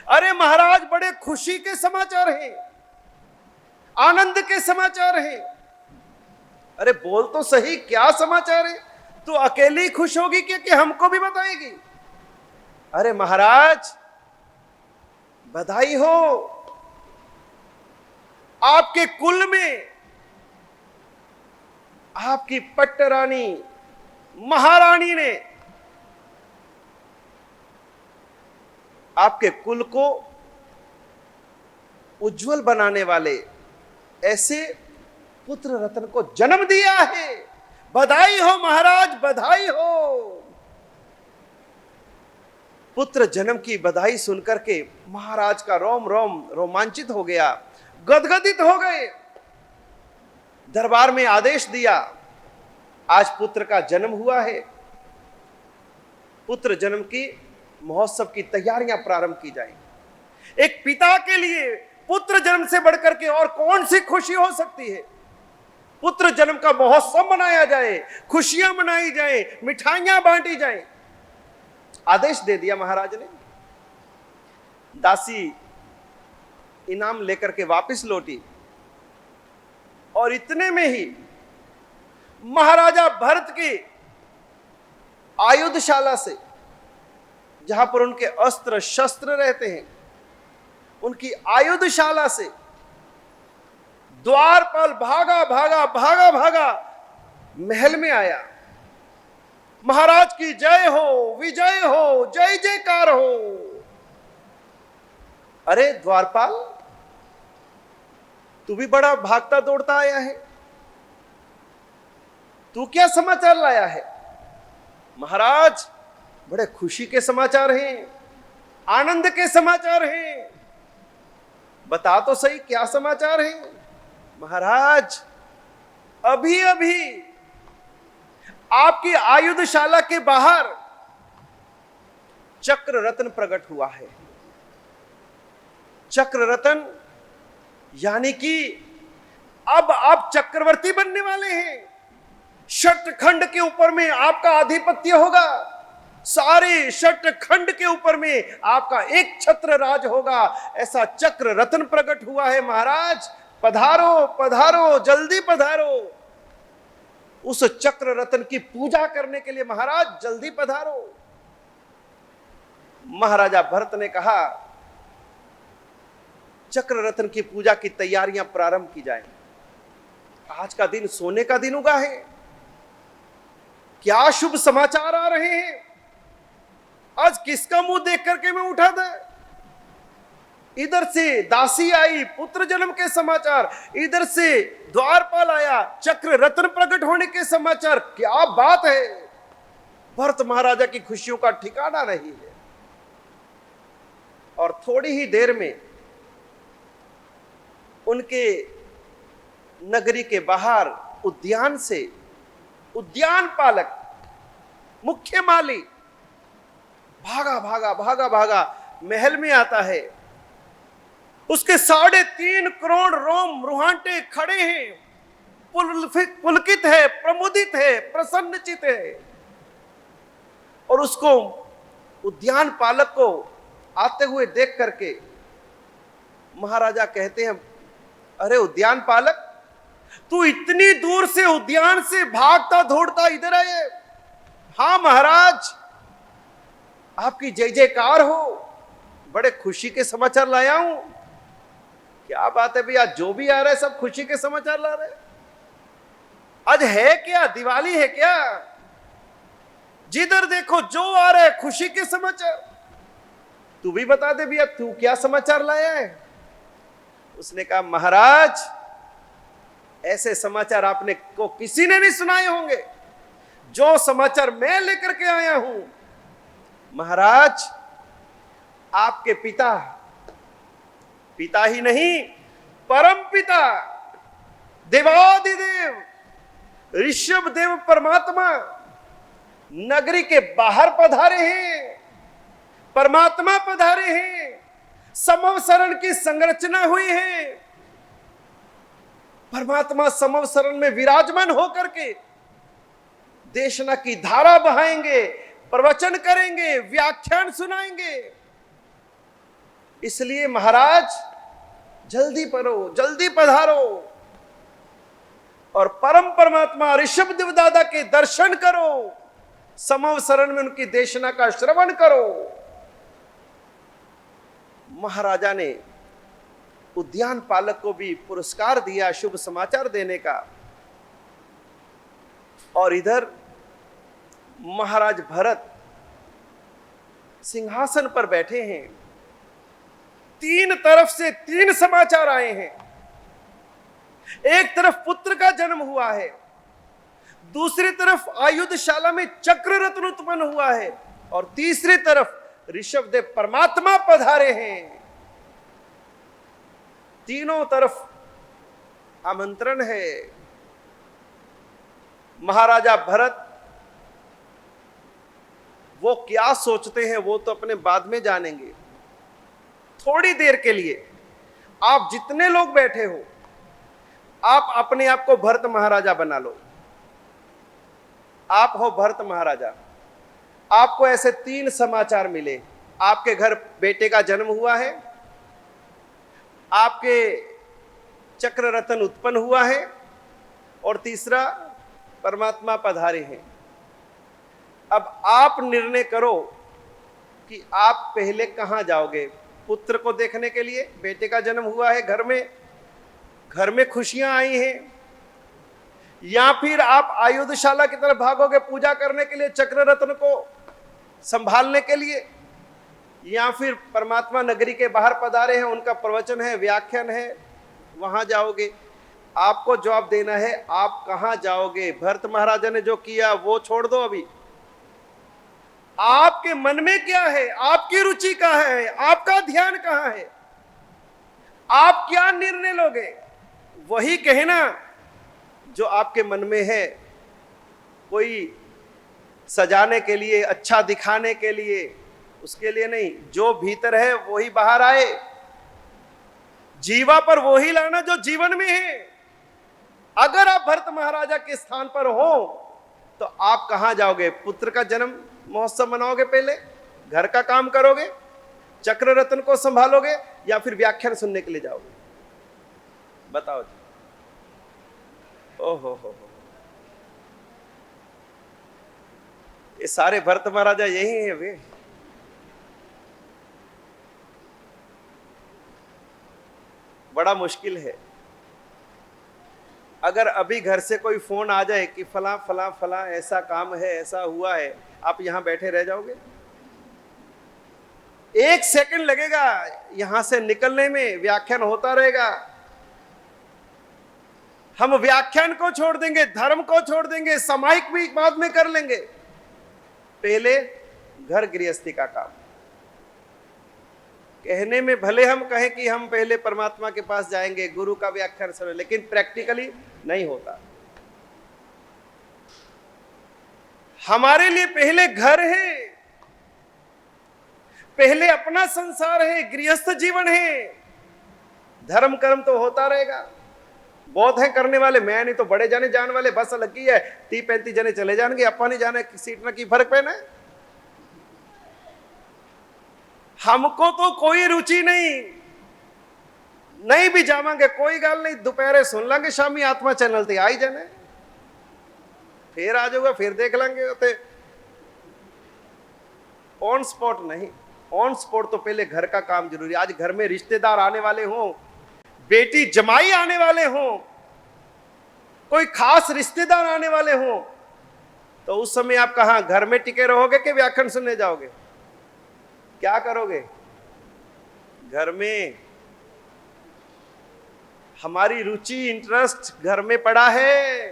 अरे महाराज, बड़े खुशी के समाचार हैं, आनंद के समाचार हैं। अरे बोल तो सही, क्या समाचार है? तू अकेली खुश होगी कि हमको भी बताएगी? अरे महाराज, बधाई हो, आपके कुल में आपकी पट्टरानी महारानी ने आपके कुल को उज्जवल बनाने वाले ऐसे पुत्र रत्न को जन्म दिया है। बधाई हो महाराज, बधाई हो। पुत्र जन्म की बधाई सुनकर के महाराज का रोम रोम रोमांचित हो गया, गदगदित हो गए। दरबार में आदेश दिया, आज पुत्र का जन्म हुआ है, पुत्र जन्म की महोत्सव की तैयारियां प्रारंभ की जाए। एक पिता के लिए पुत्र जन्म से बढ़कर के और कौन सी खुशी हो सकती है। पुत्र जन्म का महोत्सव मनाया जाए, खुशियां मनाई जाए, मिठाइयां बांटी जाए। आदेश दे दिया महाराज ने। दासी इनाम लेकर के वापस लौटी और इतने में ही महाराजा भरत की आयुधशाला से, जहां पर उनके अस्त्र शस्त्र रहते हैं, उनकी आयुधशाला से द्वारपाल भागा भागा भागा भागा महल में आया। महाराज की जय हो, विजय हो, जय जयकार हो। अरे द्वारपाल, तू भी बड़ा भागता दौड़ता आया है, तू क्या समाचार लाया है? महाराज, बड़े खुशी के समाचार हैं, आनंद के समाचार हैं। बता तो सही, क्या समाचार हैं? महाराज, अभी अभी आपकी आयुधशाला के बाहर चक्र रत्न प्रकट हुआ है। चक्र रत्न यानी कि अब आप चक्रवर्ती बनने वाले हैं। षटखंड के ऊपर में आपका आधिपत्य होगा, सारे षटखंड के ऊपर में आपका एक छत्र राज होगा। ऐसा चक्र रत्न प्रकट हुआ है। महाराज पधारो पधारो, जल्दी पधारो। उस चक्र रत्न की पूजा करने के लिए महाराज जल्दी पधारो। महाराजा भरत ने कहा, चक्र रत्न की पूजा की तैयारियां प्रारंभ की जाए। आज का दिन सोने का दिन उगा है। क्या शुभ समाचार आ रहे हैं? आज किसका मुंह देख करके मैं उठा था? इधर से दासी आई, पुत्र जन्म के समाचार, इधर से द्वारपाल आया, चक्र रत्न प्रकट होने के समाचार। क्या बात है! भरत महाराजा की खुशियों का ठिकाना नहीं है। और थोड़ी ही देर में उनके नगरी के बाहर उद्यान से उद्यान पालक, मुख्य माली भागा भागा भागा भागा महल में आता है। उसके 3.5 करोड़ रोम रुहांटे खड़े हैं, पुलकित है, प्रमुदित है, प्रसन्नचित है। और उसको उद्यान पालक को आते हुए देख करके महाराजा कहते हैं, अरे उद्यान पालक, तू इतनी दूर से उद्यान से भागता दौड़ता इधर आए? हाँ महाराज, आपकी जय जयकार हो, बड़े खुशी के समाचार लाया हूं। क्या बात है भैया, जो भी आ रहा है सब खुशी के समाचार ला रहे हैं। आज है क्या, दिवाली है क्या? जिधर देखो जो आ रहा है खुशी के समाचार। तू भी बता दे भैया, तू क्या समाचार लाया है? उसने कहा, महाराज, ऐसे समाचार आपने को किसी ने नहीं सुनाए होंगे जो समाचार मैं लेकर के आया हूं। महाराज, आपके पिता, पिता ही नहीं परम पिता, देवादिदेव ऋषभ देव परमात्मा नगरी के बाहर पधारे हैं। परमात्मा पधारे हैं। समवसरण की संरचना हुई है। परमात्मा समवसरण में विराजमान होकर के देशना की धारा बहाएंगे, प्रवचन करेंगे, व्याख्यान सुनाएंगे। इसलिए महाराज, जल्दी पढ़ो, जल्दी पधारो और परम परमात्मा ऋषभ देव दादा के दर्शन करो, समवसरण में उनकी देशना का श्रवण करो। महाराजा ने उद्यान पालक को भी पुरस्कार दिया शुभ समाचार देने का। और इधर महाराज भरत सिंहासन पर बैठे हैं। तीन तरफ से तीन समाचार आए हैं। एक तरफ पुत्र का जन्म हुआ है, दूसरी तरफ आयुधशाला में चक्र रत्न उत्पन्न हुआ है, और तीसरी तरफ ऋषभदेव परमात्मा पधारे हैं। तीनों तरफ आमंत्रण है। महाराजा भरत वो क्या सोचते हैं वो तो अपने बाद में जानेंगे। थोड़ी देर के लिए आप जितने लोग बैठे हो, आप अपने आप को भरत महाराजा बना लो। आप हो भरत महाराजा। आपको ऐसे तीन समाचार मिले। आपके घर बेटे का जन्म हुआ है, आपके चक्र रत्न उत्पन्न हुआ है, और तीसरा परमात्मा पधारे हैं। अब आप निर्णय करो कि आप पहले कहां जाओगे। पुत्र को देखने के लिए, बेटे का जन्म हुआ है, घर में खुशियां आई हैं, या फिर आप आयुधशाला की तरफ भागोगे पूजा करने के लिए, चक्र रत्न को संभालने के लिए, या फिर परमात्मा नगरी के बाहर पधारे हैं, उनका प्रवचन है, व्याख्यान है, वहां जाओगे। आपको जवाब देना है आप कहां जाओगे। भरत महाराजा ने जो किया वो छोड़ दो। अभी आपके मन में क्या है, आपकी रुचि कहां है, आपका ध्यान कहां है, आप क्या निर्णय लोगे, वही कहना जो आपके मन में है। कोई सजाने के लिए, अच्छा दिखाने के लिए, उसके लिए नहीं। जो भीतर है वही बाहर आए। जीवा पर वही लाना जो जीवन में है। अगर आप भरत महाराजा के स्थान पर हो तो आप कहां जाओगे। पुत्र का जन्म महोत्सव मनाओगे, पहले घर का काम करोगे, चक्र रत्न को संभालोगे, या फिर व्याख्यान सुनने के लिए जाओगे। बताओ जी। ओहो हो, ये सारे भरत महाराजा यही हैं वे। बड़ा मुश्किल है। अगर अभी घर से कोई फोन आ जाए कि फला फला फला ऐसा काम है, ऐसा हुआ है, आप यहां बैठे रह जाओगे। 1 सेकंड लगेगा यहां से निकलने में, व्याख्यान होता रहेगा। हम व्याख्यान को छोड़ देंगे, धर्म को छोड़ देंगे, सामायिक भी बाद में कर लेंगे। पहले घर गृहस्थी का काम। कहने में भले हम कहें कि हम पहले परमात्मा के पास जाएंगे, गुरु का व्याख्यान सुने, लेकिन प्रैक्टिकली नहीं होता। हमारे लिए पहले घर है, पहले अपना संसार है, गृहस्थ जीवन है। धर्म कर्म तो होता रहेगा। बहुत है करने वाले, मैं नहीं तो बड़े जाने जाने वाले, बस अलग ही है। 30-35 जने चले जाएंगे, अपा नहीं जाने सीट ना की फर्क पैना है। हमको तो कोई रुचि नहीं भी जावांगे, कोई गाल नहीं, दोपहरे सुन लांगे, शामी आत्मा चैनल ते आई जाने, फिर आ जाऊंगा, फिर देख लांगे। ऑन स्पॉट नहीं। ऑन स्पॉट तो पहले घर का काम जरूरी। आज घर में रिश्तेदार आने वाले हों, बेटी जमाई आने वाले हों, कोई खास रिश्तेदार आने वाले हों, तो उस समय आप कहां, घर में टिके रहोगे कि व्याख्यान सुनने जाओगे? क्या करोगे? घर में हमारी रुचि, इंटरेस्ट घर में पड़ा है।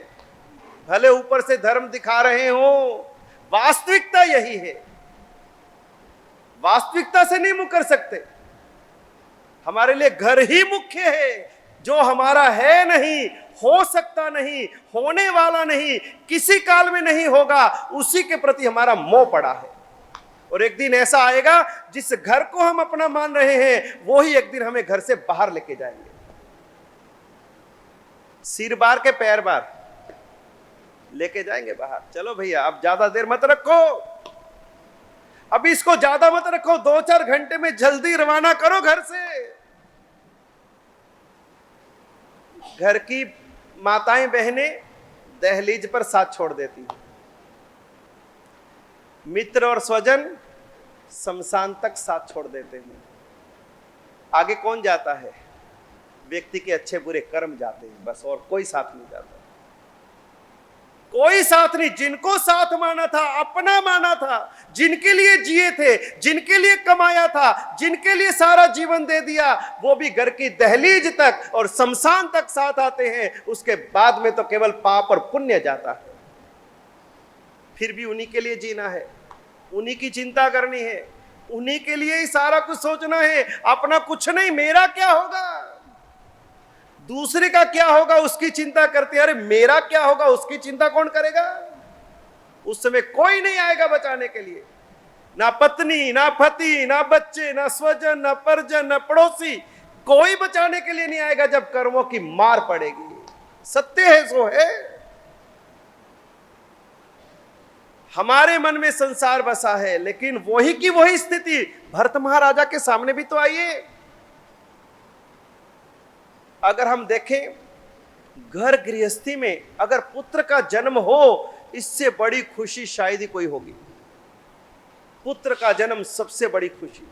भले ऊपर से धर्म दिखा रहे हो, वास्तविकता यही है। वास्तविकता से नहीं मुकर सकते। हमारे लिए घर ही मुख्य है। जो हमारा है नहीं, हो सकता नहीं, होने वाला नहीं, किसी काल में नहीं होगा, उसी के प्रति हमारा मोह पड़ा है। और एक दिन ऐसा आएगा जिस घर को हम अपना मान रहे हैं, वो ही एक दिन हमें घर से बाहर लेके जाएंगे। सिर बार के पैर बार लेके जाएंगे बाहर। चलो भैया, अब ज्यादा देर मत रखो, अभी इसको ज्यादा मत रखो, 2-4 घंटे में जल्दी रवाना करो घर से। घर की माताएं बहनें दहलीज पर साथ छोड़ देती हैं। मित्र और स्वजन शमशान तक साथ छोड़ देते हैं। आगे कौन जाता है? व्यक्ति के अच्छे बुरे कर्म जाते हैं, बस, और कोई साथ नहीं जाता। कोई साथ नहीं। जिनको साथ माना था, अपना माना था, जिनके लिए जिए थे, जिनके लिए कमाया था, जिनके लिए सारा जीवन दे दिया, वो भी घर की दहलीज तक और शमशान तक साथ आते हैं। उसके बाद में तो केवल पाप और पुण्य जाता है। फिर भी उन्हीं के लिए जीना है, उन्हीं की चिंता करनी है, उन्हीं के लिए ही सारा कुछ सोचना है। अपना कुछ नहीं, मेरा क्या होगा, दूसरे का क्या होगा उसकी चिंता करते हैं। अरे मेरा क्या होगा उसकी चिंता कौन करेगा? उस समय कोई नहीं आएगा बचाने के लिए, ना पत्नी, ना पति, ना बच्चे, ना स्वजन, ना परिजन, ना पड़ोसी, कोई बचाने के लिए नहीं आएगा जब कर्मों की मार पड़ेगी। सत्य है सो है। हमारे मन में संसार बसा है, लेकिन वही की वही स्थिति भरत महाराजा के सामने भी तो आई है। अगर हम देखें, घर गृहस्थी में अगर पुत्र का जन्म हो, इससे बड़ी खुशी शायद ही कोई होगी। पुत्र का जन्म सबसे बड़ी खुशी।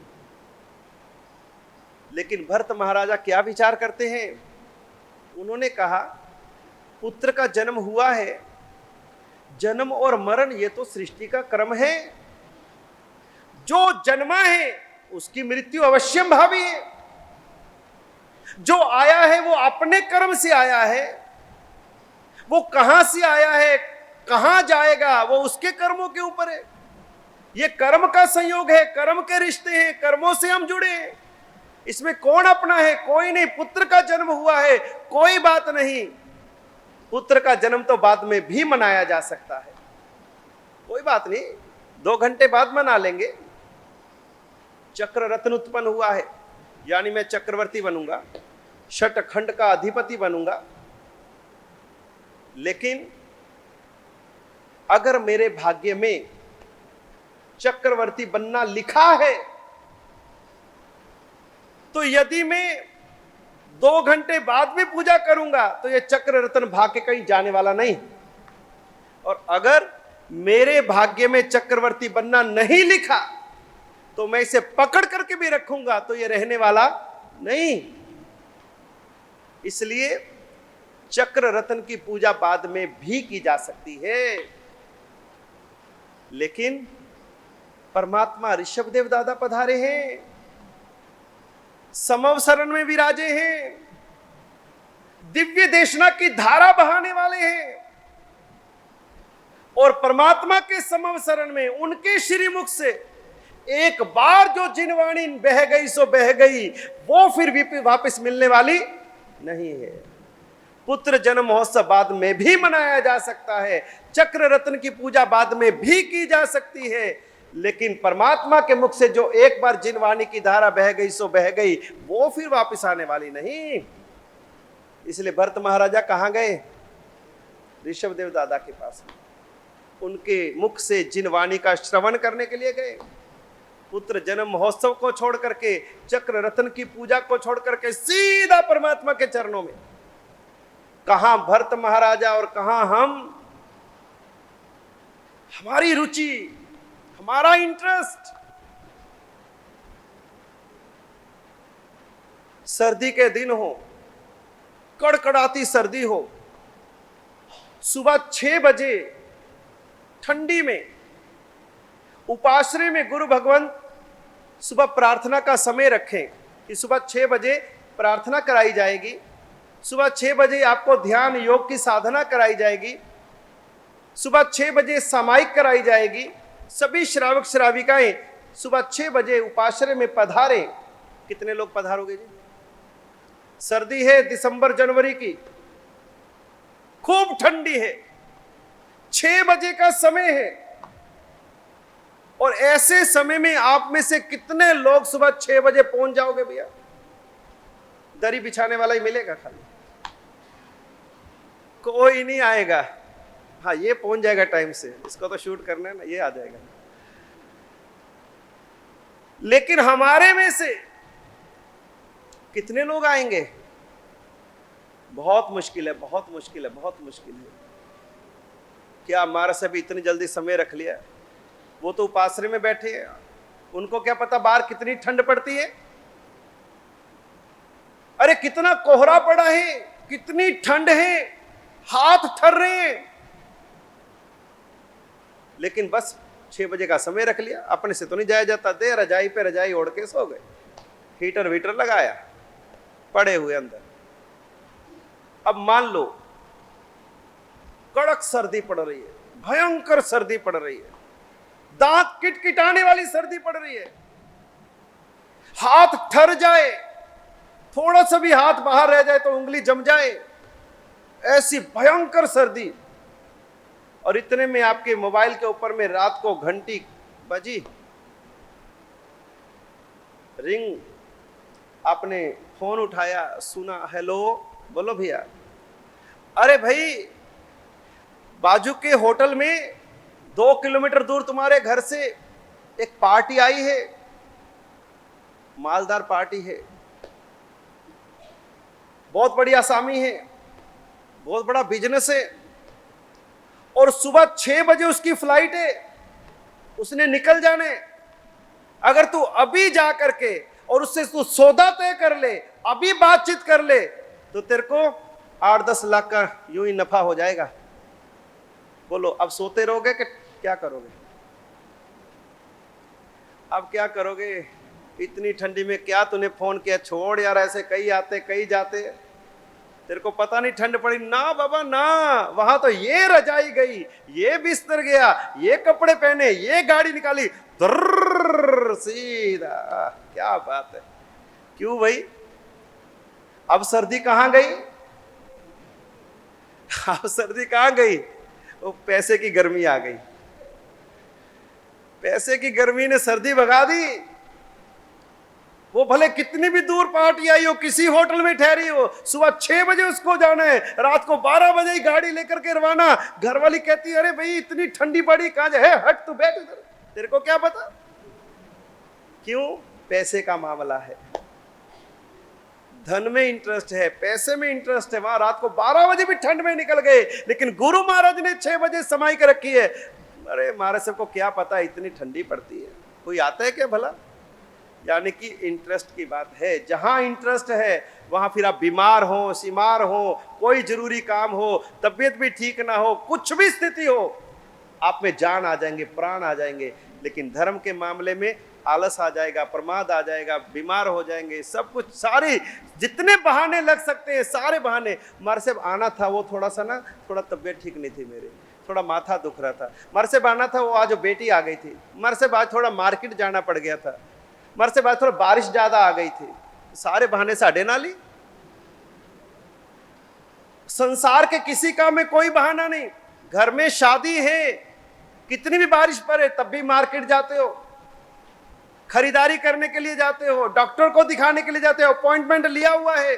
लेकिन भरत महाराजा क्या विचार करते हैं? उन्होंने कहा, पुत्र का जन्म हुआ है, जन्म और मरण ये तो सृष्टि का क्रम है। जो जन्मा है उसकी मृत्यु अवश्यम भावी है। जो आया है वो अपने कर्म से आया है। वो कहां से आया है, कहां जाएगा, वो उसके कर्मों के ऊपर है। ये कर्म का संयोग है, कर्म के रिश्ते हैं, कर्मों से हम जुड़े हैं। इसमें कौन अपना है? कोई नहीं। पुत्र का जन्म हुआ है, कोई बात नहीं। पुत्र का जन्म तो बाद में भी मनाया जा सकता है, कोई बात नहीं, 2 घंटे बाद मना लेंगे। चक्र रत्न उत्पन्न हुआ है, यानी मैं चक्रवर्ती बनूंगा, शतखंड का अधिपति बनूंगा। लेकिन अगर मेरे भाग्य में चक्रवर्ती बनना लिखा है, तो यदि मैं 2 घंटे बाद में पूजा करूंगा तो यह चक्र रत्न भाग्य कहीं जाने वाला नहीं। और अगर मेरे भाग्य में चक्रवर्ती बनना नहीं लिखा तो मैं इसे पकड़ करके भी रखूंगा तो यह रहने वाला नहीं। इसलिए चक्र रत्न की पूजा बाद में भी की जा सकती है। लेकिन परमात्मा ऋषभदेव दादा पधारे हैं, समव शरण में विराजे हैं, दिव्य देशना की धारा बहाने वाले हैं। और परमात्मा के समव शरण में उनके श्रीमुख से एक बार जो जिनवाणी बह गई सो बह गई, वो फिर भी वापस मिलने वाली नहीं है। पुत्र जन्म महोत्सव बाद में भी मनाया जा सकता है, चक्र रत्न की पूजा बाद में भी की जा सकती है, लेकिन परमात्मा के मुख से जो एक बार जिनवाणी की धारा बह गई सो बह गई, वो फिर वापस आने वाली नहीं। इसलिए भरत महाराजा कहां गए? ऋषभदेव दादा के पास। उनके मुख से जिनवाणी का श्रवण करने के लिए गए। पुत्र जन्म महोत्सव को छोड़ करके, चक्र रत्न की पूजा को छोड़ करके सीधा परमात्मा के चरणों में। कहां भरत महाराजा और कहां हम? हमारी रुचि, हमारा इंटरेस्ट। सर्दी के दिन हो, कड़कड़ाती सर्दी हो, सुबह 6 बजे ठंडी में उपाश्रय में गुरु भगवान सुबह प्रार्थना का समय रखें कि सुबह 6 बजे प्रार्थना कराई जाएगी, सुबह 6 बजे आपको ध्यान योग की साधना कराई जाएगी, सुबह 6 बजे सामायिक कराई जाएगी। सभी श्रावक श्राविकाएं सुबह 6 बजे उपाश्रय में पधारें। कितने लोग पधारोगे जी? सर्दी है दिसंबर जनवरी की, खूब ठंडी है, 6 बजे का समय है। और ऐसे समय में आप में से कितने लोग सुबह 6 बजे पहुंच जाओगे भैया? दरी बिछाने वाला ही मिलेगा खाली, कोई नहीं आएगा। हाँ, ये पहुंच जाएगा टाइम से, इसको तो शूट करना है ना, ये आ जाएगा। लेकिन हमारे में से कितने लोग आएंगे? बहुत मुश्किल है, बहुत मुश्किल है, बहुत मुश्किल है। क्या हमारा सभी इतनी जल्दी समय रख लिया? वो तो उपाश्रय में बैठे हैं, उनको क्या पता बाहर कितनी ठंड पड़ती है। अरे कितना कोहरा पड़ा है, कितनी ठंड है, हाथ ठर रहे हैं। लेकिन बस 6 बजे का समय रख लिया, अपने से तो नहीं जाया जाता। दे रजाई पे रजाई ओढ़ के सो गए, हीटर वीटर लगाया, पड़े हुए अंदर। अब मान लो कड़क सर्दी पड़ रही है, भयंकर सर्दी पड़ रही है, दांत किटकिटाने वाली सर्दी पड़ रही है, हाथ ठर जाए, थोड़ा सा भी हाथ बाहर रह जाए तो उंगली जम जाए, ऐसी भयंकर सर्दी। और इतने में आपके मोबाइल के ऊपर में रात को घंटी बजी, रिंग, आपने फोन उठाया, सुना, हेलो, बोलो भैया। अरे भाई, बाजू के होटल में 2 किलोमीटर दूर तुम्हारे घर से एक पार्टी आई है, मालदार पार्टी है, बहुत बड़ी आसामी है, बहुत बड़ा बिजनेस है, और सुबह 6 बजे उसकी फ्लाइट है, उसने निकल जाने। अगर तू अभी जा करके और उससे तू सौदा तय कर ले, अभी बातचीत कर ले, तो तेरे को 8-10 लाख का यूं ही नफा हो जाएगा। बोलो, अब सोते रहोगे कि क्या करोगे? अब क्या करोगे? इतनी ठंडी में क्या तूने फोन किया? छोड़ यार, ऐसे कई आते कई जाते, तेरे को पता नहीं ठंड पड़ी ना बाबा ना। वहां तो ये रजाई गई, ये बिस्तर गया, ये कपड़े पहने, ये गाड़ी निकाली, सीधा। क्या बात है। क्यों भाई? अब सर्दी कहां गई? अब सर्दी कहां गई? वो पैसे की गर्मी आ गई। पैसे की गर्मी ने सर्दी भगा दी। वो भले कितनी भी दूर पार्टी आई हो, किसी होटल में ठहरी हो, सुबह 6 बजे उसको जाना है, रात को 12 बजे ही गाड़ी लेकर के रवाना। घर वाली कहती है, अरे भाई इतनी ठंडी पड़ी, कहां जाए, हट तू बैठ इधर, तेरे को क्या पता। क्यों? पैसे का मामला है, धन में इंटरेस्ट है, पैसे में इंटरेस्ट है। वहां रात को 12 बजे भी ठंड में निकल गए, लेकिन गुरु महाराज ने 6 बजे समाई के रखी है। अरे महाराज सबको क्या पता इतनी ठंडी पड़ती है, कोई आता है क्या भला? यानी कि इंटरेस्ट की बात है। जहां इंटरेस्ट है वहां फिर आप बीमार हो, सीमार हो, कोई जरूरी काम हो, तबीयत भी ठीक ना हो, कुछ भी स्थिति हो, आप में जान आ जाएंगे, प्राण आ जाएंगे। लेकिन धर्म के मामले में आलस आ जाएगा, प्रमाद आ जाएगा, बीमार हो जाएंगे, सब कुछ, सारे जितने बहाने लग सकते हैं सारे बहाने। मार से आना था, वो थोड़ा सा ना, थोड़ा तबीयत ठीक नहीं थी मेरे, थोड़ा माथा दुख रहा था। मार से आना था, वो आज बेटी आ गई थी। मार से बाद थोड़ा मार्केट जाना पड़ गया था। मर से बाद थोड़ा बारिश ज्यादा आ गई थी। सारे बहाने साढ़े नाली। संसार के किसी काम में कोई बहाना नहीं। घर में शादी है, कितनी भी बारिश पड़े तब भी मार्केट जाते हो, खरीदारी करने के लिए जाते हो, डॉक्टर को दिखाने के लिए जाते हो, अपॉइंटमेंट लिया हुआ है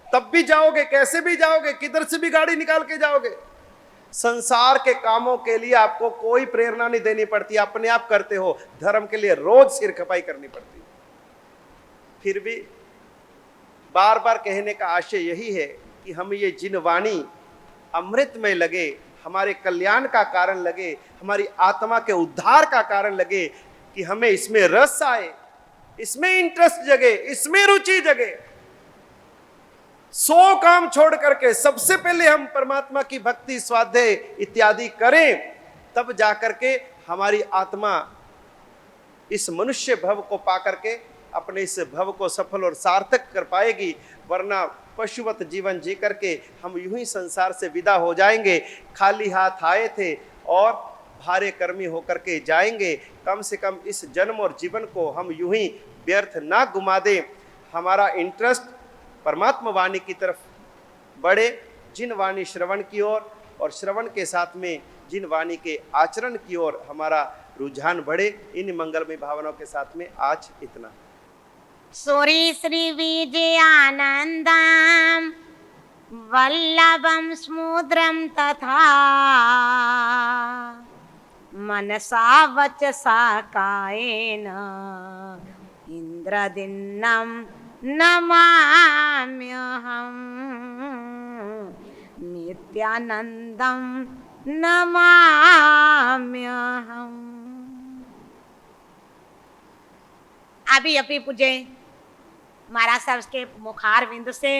तब भी जाओगे, कैसे भी जाओगे, किधर से भी गाड़ी निकाल के जाओगे। संसार के कामों के लिए आपको कोई प्रेरणा नहीं देनी पड़ती, अपने आप करते हो। धर्म के लिए रोज सिर खपाई करनी पड़ती है। फिर भी बार बार कहने का आशय यही है कि हम ये जिन वाणी अमृत में लगे, हमारे कल्याण का कारण लगे, हमारी आत्मा के उद्धार का कारण लगे, कि हमें इसमें रस आए, इसमें इंटरेस्ट जगे, इसमें रुचि जगे। 100 काम छोड़ करके सबसे पहले हम परमात्मा की भक्ति, स्वाध्याय इत्यादि करें, तब जाकर के हमारी आत्मा इस मनुष्य भव को पाकर के अपने इस भव को सफल और सार्थक कर पाएगी। वरना पशुवत जीवन जी करके हम यूं ही संसार से विदा हो जाएंगे। खाली हाथ आए थे और भारे कर्मी होकर के जाएंगे। कम से कम इस जन्म और जीवन को हम यूं ही व्यर्थ ना गुमा दें। हमारा इंटरेस्ट परमात्मा वाणी की तरफ बढ़े, जिन वाणी श्रवण की ओर, और श्रवण के साथ में जिन वाणी के आचरण की ओर हमारा रुझान बढ़े। इन मंगलमय भावनाओं के साथ में आज इतना। सूरी श्री विजयानंदम वल्लभम समुद्रम तथा मनसा वचसा कायेन इंद्रदिन्नम नमाम्यहम् नित्यानंदम नमाम्यहम्। अभी पूजे महाराज साहब के मुखार बिंद से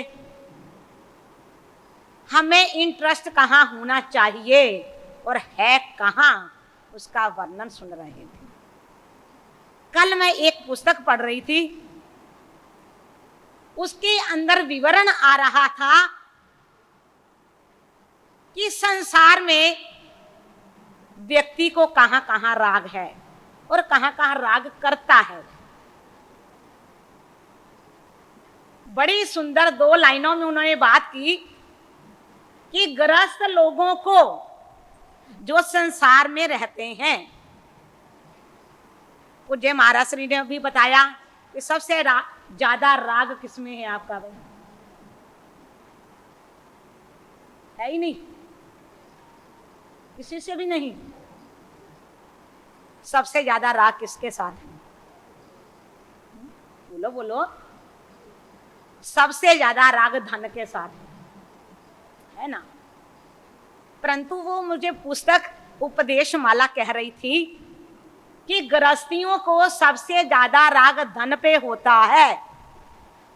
हमें इंटरेस्ट कहाँ होना चाहिए और है कहाँ, उसका वर्णन सुन रहे थे। कल मैं एक पुस्तक पढ़ रही थी, उसके अंदर विवरण आ रहा था कि संसार में व्यक्ति को कहां कहां राग है और कहां कहां राग करता है। बड़ी सुंदर 2 लाइनों में उन्होंने बात की कि गृहस्थ लोगों को जो संसार में रहते हैं, पूज्य महाराज श्री ने भी बताया कि सबसे ज्यादा राग किसमें है आपका? भाई है ही नहीं, किसी से भी नहीं। सबसे ज्यादा राग किसके साथ है? बोलो बोलो। सबसे ज्यादा राग धन के साथ है ना। परंतु वो मुझे पुस्तक उपदेश माला कह रही थी कि गृहस्थियों को सबसे ज्यादा राग धन पे होता है,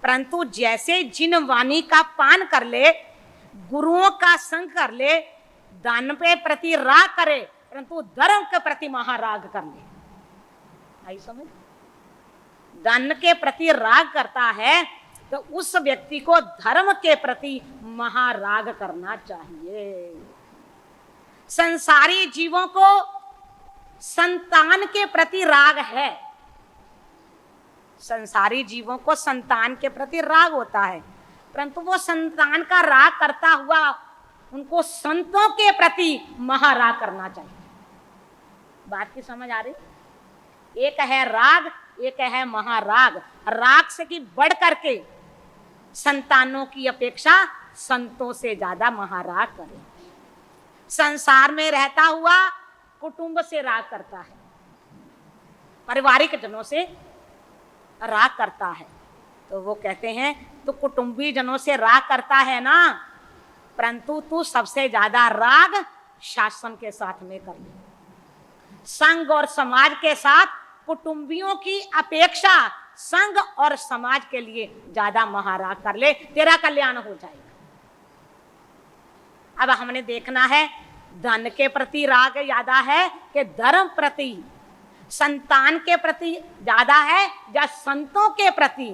परंतु जैसे जिन वाणी का पान कर ले, गुरुओं का संग कर ले, धन पे प्रति राग करे, परंतु धर्म के प्रति महाराग कर ले। आई समझ? धन के प्रति राग करता है तो उस व्यक्ति को धर्म के प्रति महाराग करना चाहिए। संसारी जीवों को संतान के प्रति राग है, संसारी जीवों को संतान के प्रति राग होता है, परंतु वो संतान का राग करता हुआ उनको संतों के प्रति महाराग करना चाहिए। बात की समझ आ रही? एक है राग, एक है महाराग। राग से की बढ़ करके संतानों की अपेक्षा संतों से ज्यादा महाराग करे। संसार में रहता हुआ कुटुंब से राग करता है, पारिवारिक जनों से राग करता है, तो वो कहते हैं तो कुटुंबी जनों से राग करता है ना, परंतु तू सबसे ज्यादा राग शासन के साथ में कर ले। संघ और समाज के साथ कुटुंबियों की अपेक्षा संघ और समाज के लिए ज्यादा महाराग कर ले, तेरा कल्याण हो जाएगा। अब हमने देखना है धन के प्रति राग ज्यादा है कि धर्म प्रति, संतान के प्रति ज्यादा है या संतों के प्रति,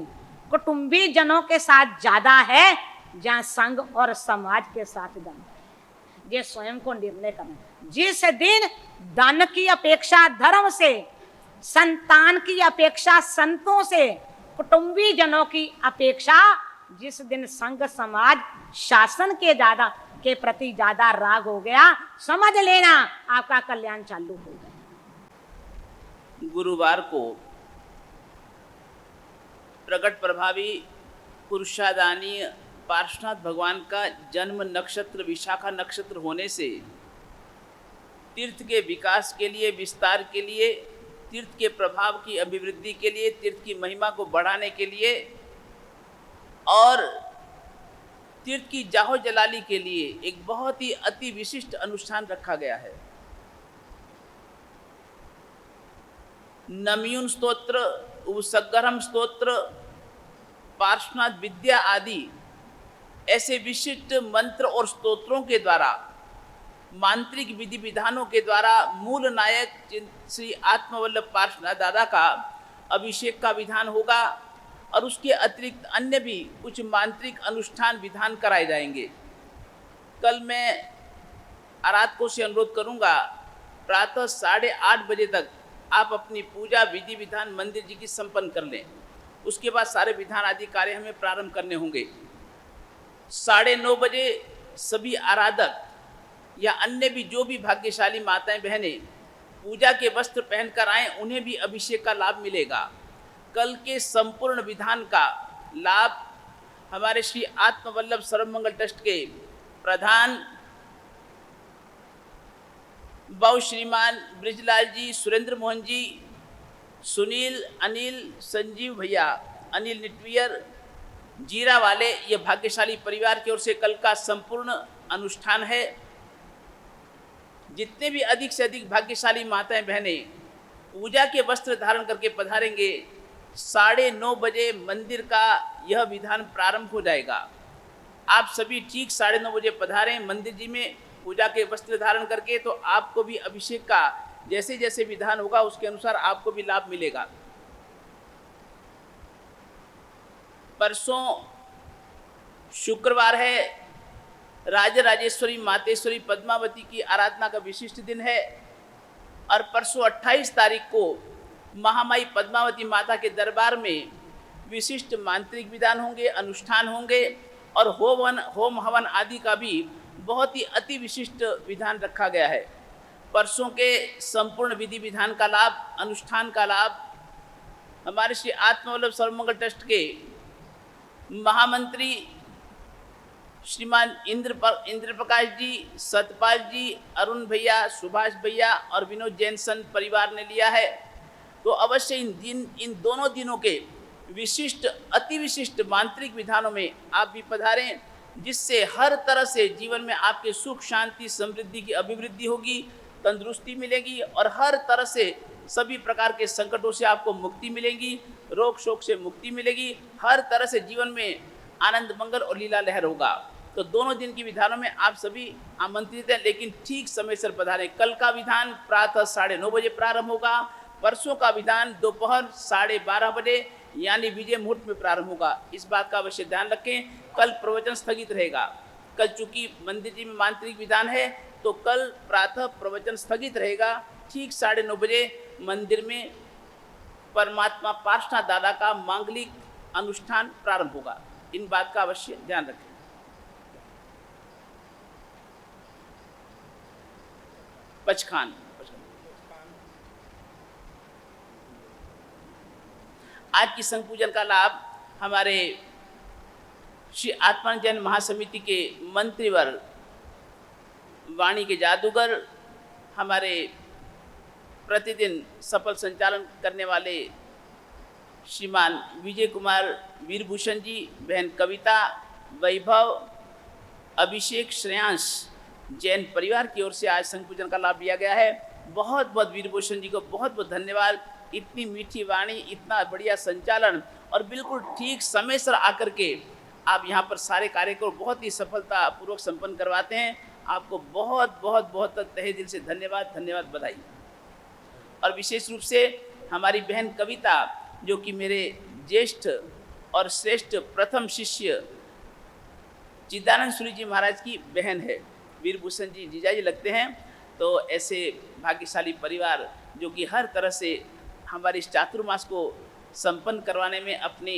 कुटुंबी जनों के साथ ज्यादा है या संघ और समाज के साथ ज्यादा है। ये स्वयं को निर्णय करना। जिस दिन धन की अपेक्षा धर्म से, संतान की अपेक्षा संतों से, कुटुंबी जनों की अपेक्षा जिस दिन संघ समाज शासन के प्रति ज्यादा राग हो गया, समझ लेना आपका कल्याण चालू हो गया। गुरुवार को प्रकट प्रभावी पुरुषादानीय पार्श्वनाथ भगवान का जन्म नक्षत्र विशाखा नक्षत्र होने से तीर्थ के विकास के लिए, विस्तार के लिए, तीर्थ के प्रभाव की अभिवृद्धि के लिए, तीर्थ की महिमा को बढ़ाने के लिए और तीर्थ की जाहो जलाली के लिए एक बहुत ही अति विशिष्ट अनुष्ठान रखा गया है। नमयून स्तोत्र, उपसग्रहम स्तोत्र, पार्श्वनाथ विद्या आदि ऐसे विशिष्ट मंत्र और स्तोत्रों के द्वारा, मांत्रिक विधि विधानों के द्वारा मूल नायक श्री आत्मवल्लभ पार्श्वनाथ दादा का अभिषेक का विधान होगा और उसके अतिरिक्त अन्य भी कुछ मांत्रिक अनुष्ठान विधान कराए जाएंगे। कल मैं आराधकों से अनुरोध करूंगा, प्रातः 8:30 बजे तक आप अपनी पूजा विधि विधान मंदिर जी की संपन्न कर लें। उसके बाद सारे विधान आदि कार्य हमें प्रारंभ करने होंगे। 9:30 बजे सभी आराधक या अन्य भी जो भी भाग्यशाली माताएं बहनें पूजा के वस्त्र पहनकर आएं, उन्हें भी अभिषेक का लाभ मिलेगा। कल के संपूर्ण विधान का लाभ हमारे श्री आत्मवल्लभ सर्वमंगल ट्रस्ट के प्रधान बाबू श्रीमान ब्रिजलाल जी, सुरेंद्र मोहन जी, सुनील, अनिल, संजीव भैया, अनिल निटवियर, जीरा वाले, ये भाग्यशाली परिवार की ओर से कल का संपूर्ण अनुष्ठान है। जितने भी अधिक से अधिक भाग्यशाली माताएं बहनें पूजा के वस्त्र धारण करके पधारेंगे, 9:30 बजे मंदिर का यह विधान प्रारंभ हो जाएगा। आप सभी ठीक 9:30 बजे पधारें मंदिर जी में पूजा के वस्त्र धारण करके, तो आपको भी अभिषेक का जैसे जैसे विधान होगा उसके अनुसार आपको भी लाभ मिलेगा। परसों शुक्रवार है, राजराजेश्वरी मातेश्वरी पद्मावती की आराधना का विशिष्ट दिन है। और परसों 28 तारीख को महामाई पद्मावती माता के दरबार में विशिष्ट मांत्रिक विधान होंगे, अनुष्ठान होंगे और होम हवन आदि का भी बहुत ही अति विशिष्ट विधान रखा गया है। परसों के संपूर्ण विधि विधान का लाभ, अनुष्ठान का लाभ हमारे श्री आत्मवल्लभ सर्वमंगल ट्रस्ट के महामंत्री श्रीमान इंद्र प्रकाश जी, सतपाल जी, अरुण भैया, सुभाष भैया और विनोद जैन संत परिवार ने लिया है। तो अवश्य इन दोनों दिनों के विशिष्ट अति विशिष्ट मांत्रिक विधानों में आप भी पधारें, जिससे हर तरह से जीवन में आपके सुख शांति समृद्धि की अभिवृद्धि होगी, तंदुरुस्ती मिलेगी और हर तरह से सभी प्रकार के संकटों से आपको मुक्ति मिलेगी, रोग शोक से मुक्ति मिलेगी, हर तरह से जीवन में आनंद मंगल और लीला लहर होगा। तो दोनों दिन की विधानों में आप सभी आमंत्रित हैं, लेकिन ठीक समय से पधारें। कल का विधान प्रातः 9:30 बजे प्रारंभ होगा, परसों का विधान दोपहर 12:30 बजे यानी विजय मुहूर्त में प्रारंभ होगा। इस बात का अवश्य ध्यान रखें। कल प्रवचन स्थगित रहेगा। कल चूंकि मंदिर जी में मांत्रिक विधान है तो कल प्रातः प्रवचन स्थगित रहेगा। ठीक 9:30 बजे मंदिर में परमात्मा पार्श्वनाथ दादा का मांगलिक अनुष्ठान प्रारंभ होगा। इन बात का अवश्य ध्यान रखें। पचखान आज की संघ पूजन का लाभ हमारे श्री आत्मानंद जैन महासमिति के मंत्रीवर, वाणी के जादूगर, हमारे प्रतिदिन सफल संचालन करने वाले श्रीमान विजय कुमार वीरभूषण जी, बहन कविता, वैभव, अभिषेक, श्रेयांश जैन परिवार की ओर से आज संघ पूजन का लाभ लिया गया है। बहुत बहुत वीरभूषण जी को बहुत बहुत धन्यवाद। इतनी मीठी वाणी, इतना बढ़िया संचालन और बिल्कुल ठीक समय से आकर के आप यहाँ पर सारे कार्य को बहुत ही सफलतापूर्वक संपन्न करवाते हैं। आपको बहुत बहुत बहुत तहे दिल से धन्यवाद, धन्यवाद, बधाई। और विशेष रूप से हमारी बहन कविता, जो कि मेरे ज्येष्ठ और श्रेष्ठ प्रथम शिष्य चिदानंद सूरी जी महाराज की बहन है। वीरभूषण जी जीजा जी लगते हैं। तो ऐसे भाग्यशाली परिवार जो कि हर तरह से हमारे इस चातुर्मास को संपन्न करवाने में अपनी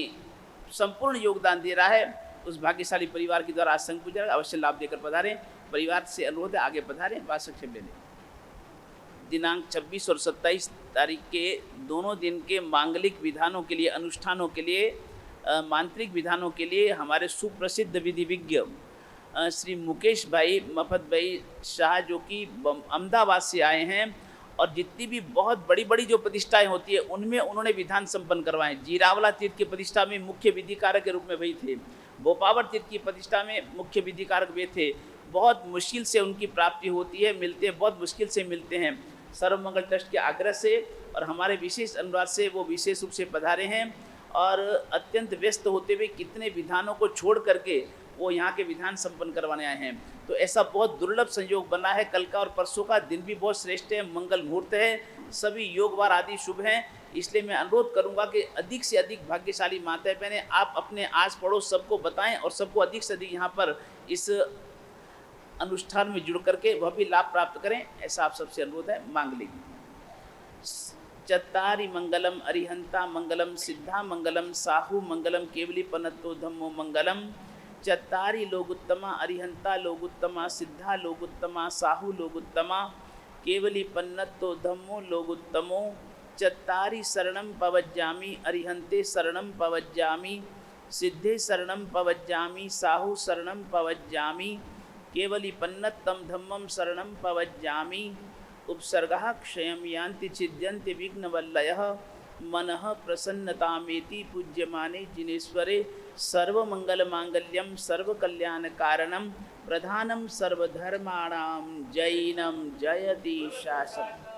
संपूर्ण योगदान दे रहा है, उस भाग्यशाली परिवार के द्वारा आज संघ पूजन अवश्य लाभ देकर पधारें। परिवार से अनुरोध है आगे पधारें, बात संक्षेप ले लें। दिनांक 26 और 27 तारीख के दोनों दिन के मांगलिक विधानों के लिए, अनुष्ठानों के लिए, मांत्रिक विधानों के लिए हमारे सुप्रसिद्ध विधि विज्ञ श्री मुकेश भाई मफत भाई शाह, जो कि अहमदाबाद से आए हैं और जितनी भी बहुत बड़ी बड़ी जो प्रतिष्ठाएं होती है उनमें उन्होंने विधान संपन्न करवाए। जीरावला तीर्थ की प्रतिष्ठा में मुख्य विधिकारक के रूप में वही थे। बोपावर तीर्थ की प्रतिष्ठा में मुख्य विधिकारक वे थे। बहुत मुश्किल से उनकी प्राप्ति होती है, मिलते हैं, बहुत मुश्किल से मिलते हैं। सर्वमंगल ट्रस्ट के आग्रह से और हमारे विशेष अनुरोध से वो विशेष रूप से पधारे हैं और अत्यंत व्यस्त होते हुए कितने विधानों को छोड़ करके वो यहाँ के विधान संपन्न करवाने आए हैं। तो ऐसा बहुत दुर्लभ संयोग बना है। कल का और परसों का दिन भी बहुत श्रेष्ठ है, मंगल मुहूर्त है, सभी योगवार आदि शुभ हैं। इसलिए मैं अनुरोध करूंगा कि अधिक से अधिक भाग्यशाली माताएं बहनें आप अपने आस पड़ोस सबको बताएं और सबको अधिक से अधिक यहाँ पर इस अनुष्ठान में जुड़ करके वह भी लाभ प्राप्त करें, ऐसा आप सबसे अनुरोध है। मांगलिक चत्तारि मंगलम अरिहंता मंगलम सिद्धा मंगलम साहू मंगलम केवली पनत्तो धम्मो मंगलम। चत्तारि लोगुत्तमा अरिहंता लोगुत्तमा सिद्धा लोगुत्तमा साहू लोगुत्तमा केवली पन्नत्तो धम्मो लोगुत्तमो। चत्तारि शरणं पवज्जामि अरिहंते शरणं पवज्जामि सिद्धे शरणं पवज्जामि साहू शरणं पवज्जामि केवली पन्नत्तं धम्मं शरणं पवज्जामि। उपसर्गः क्षयं यान्ति छिद्यन्ति विघ्नवल्लयः मनः प्रसन्नतामेति पूज्यमाने जिनेश्वरे। सर्वमंगलमांगल्यं सर्वकल्याणकारणं प्रधानं सर्वधर्माणां जैनं जयति शासनम्।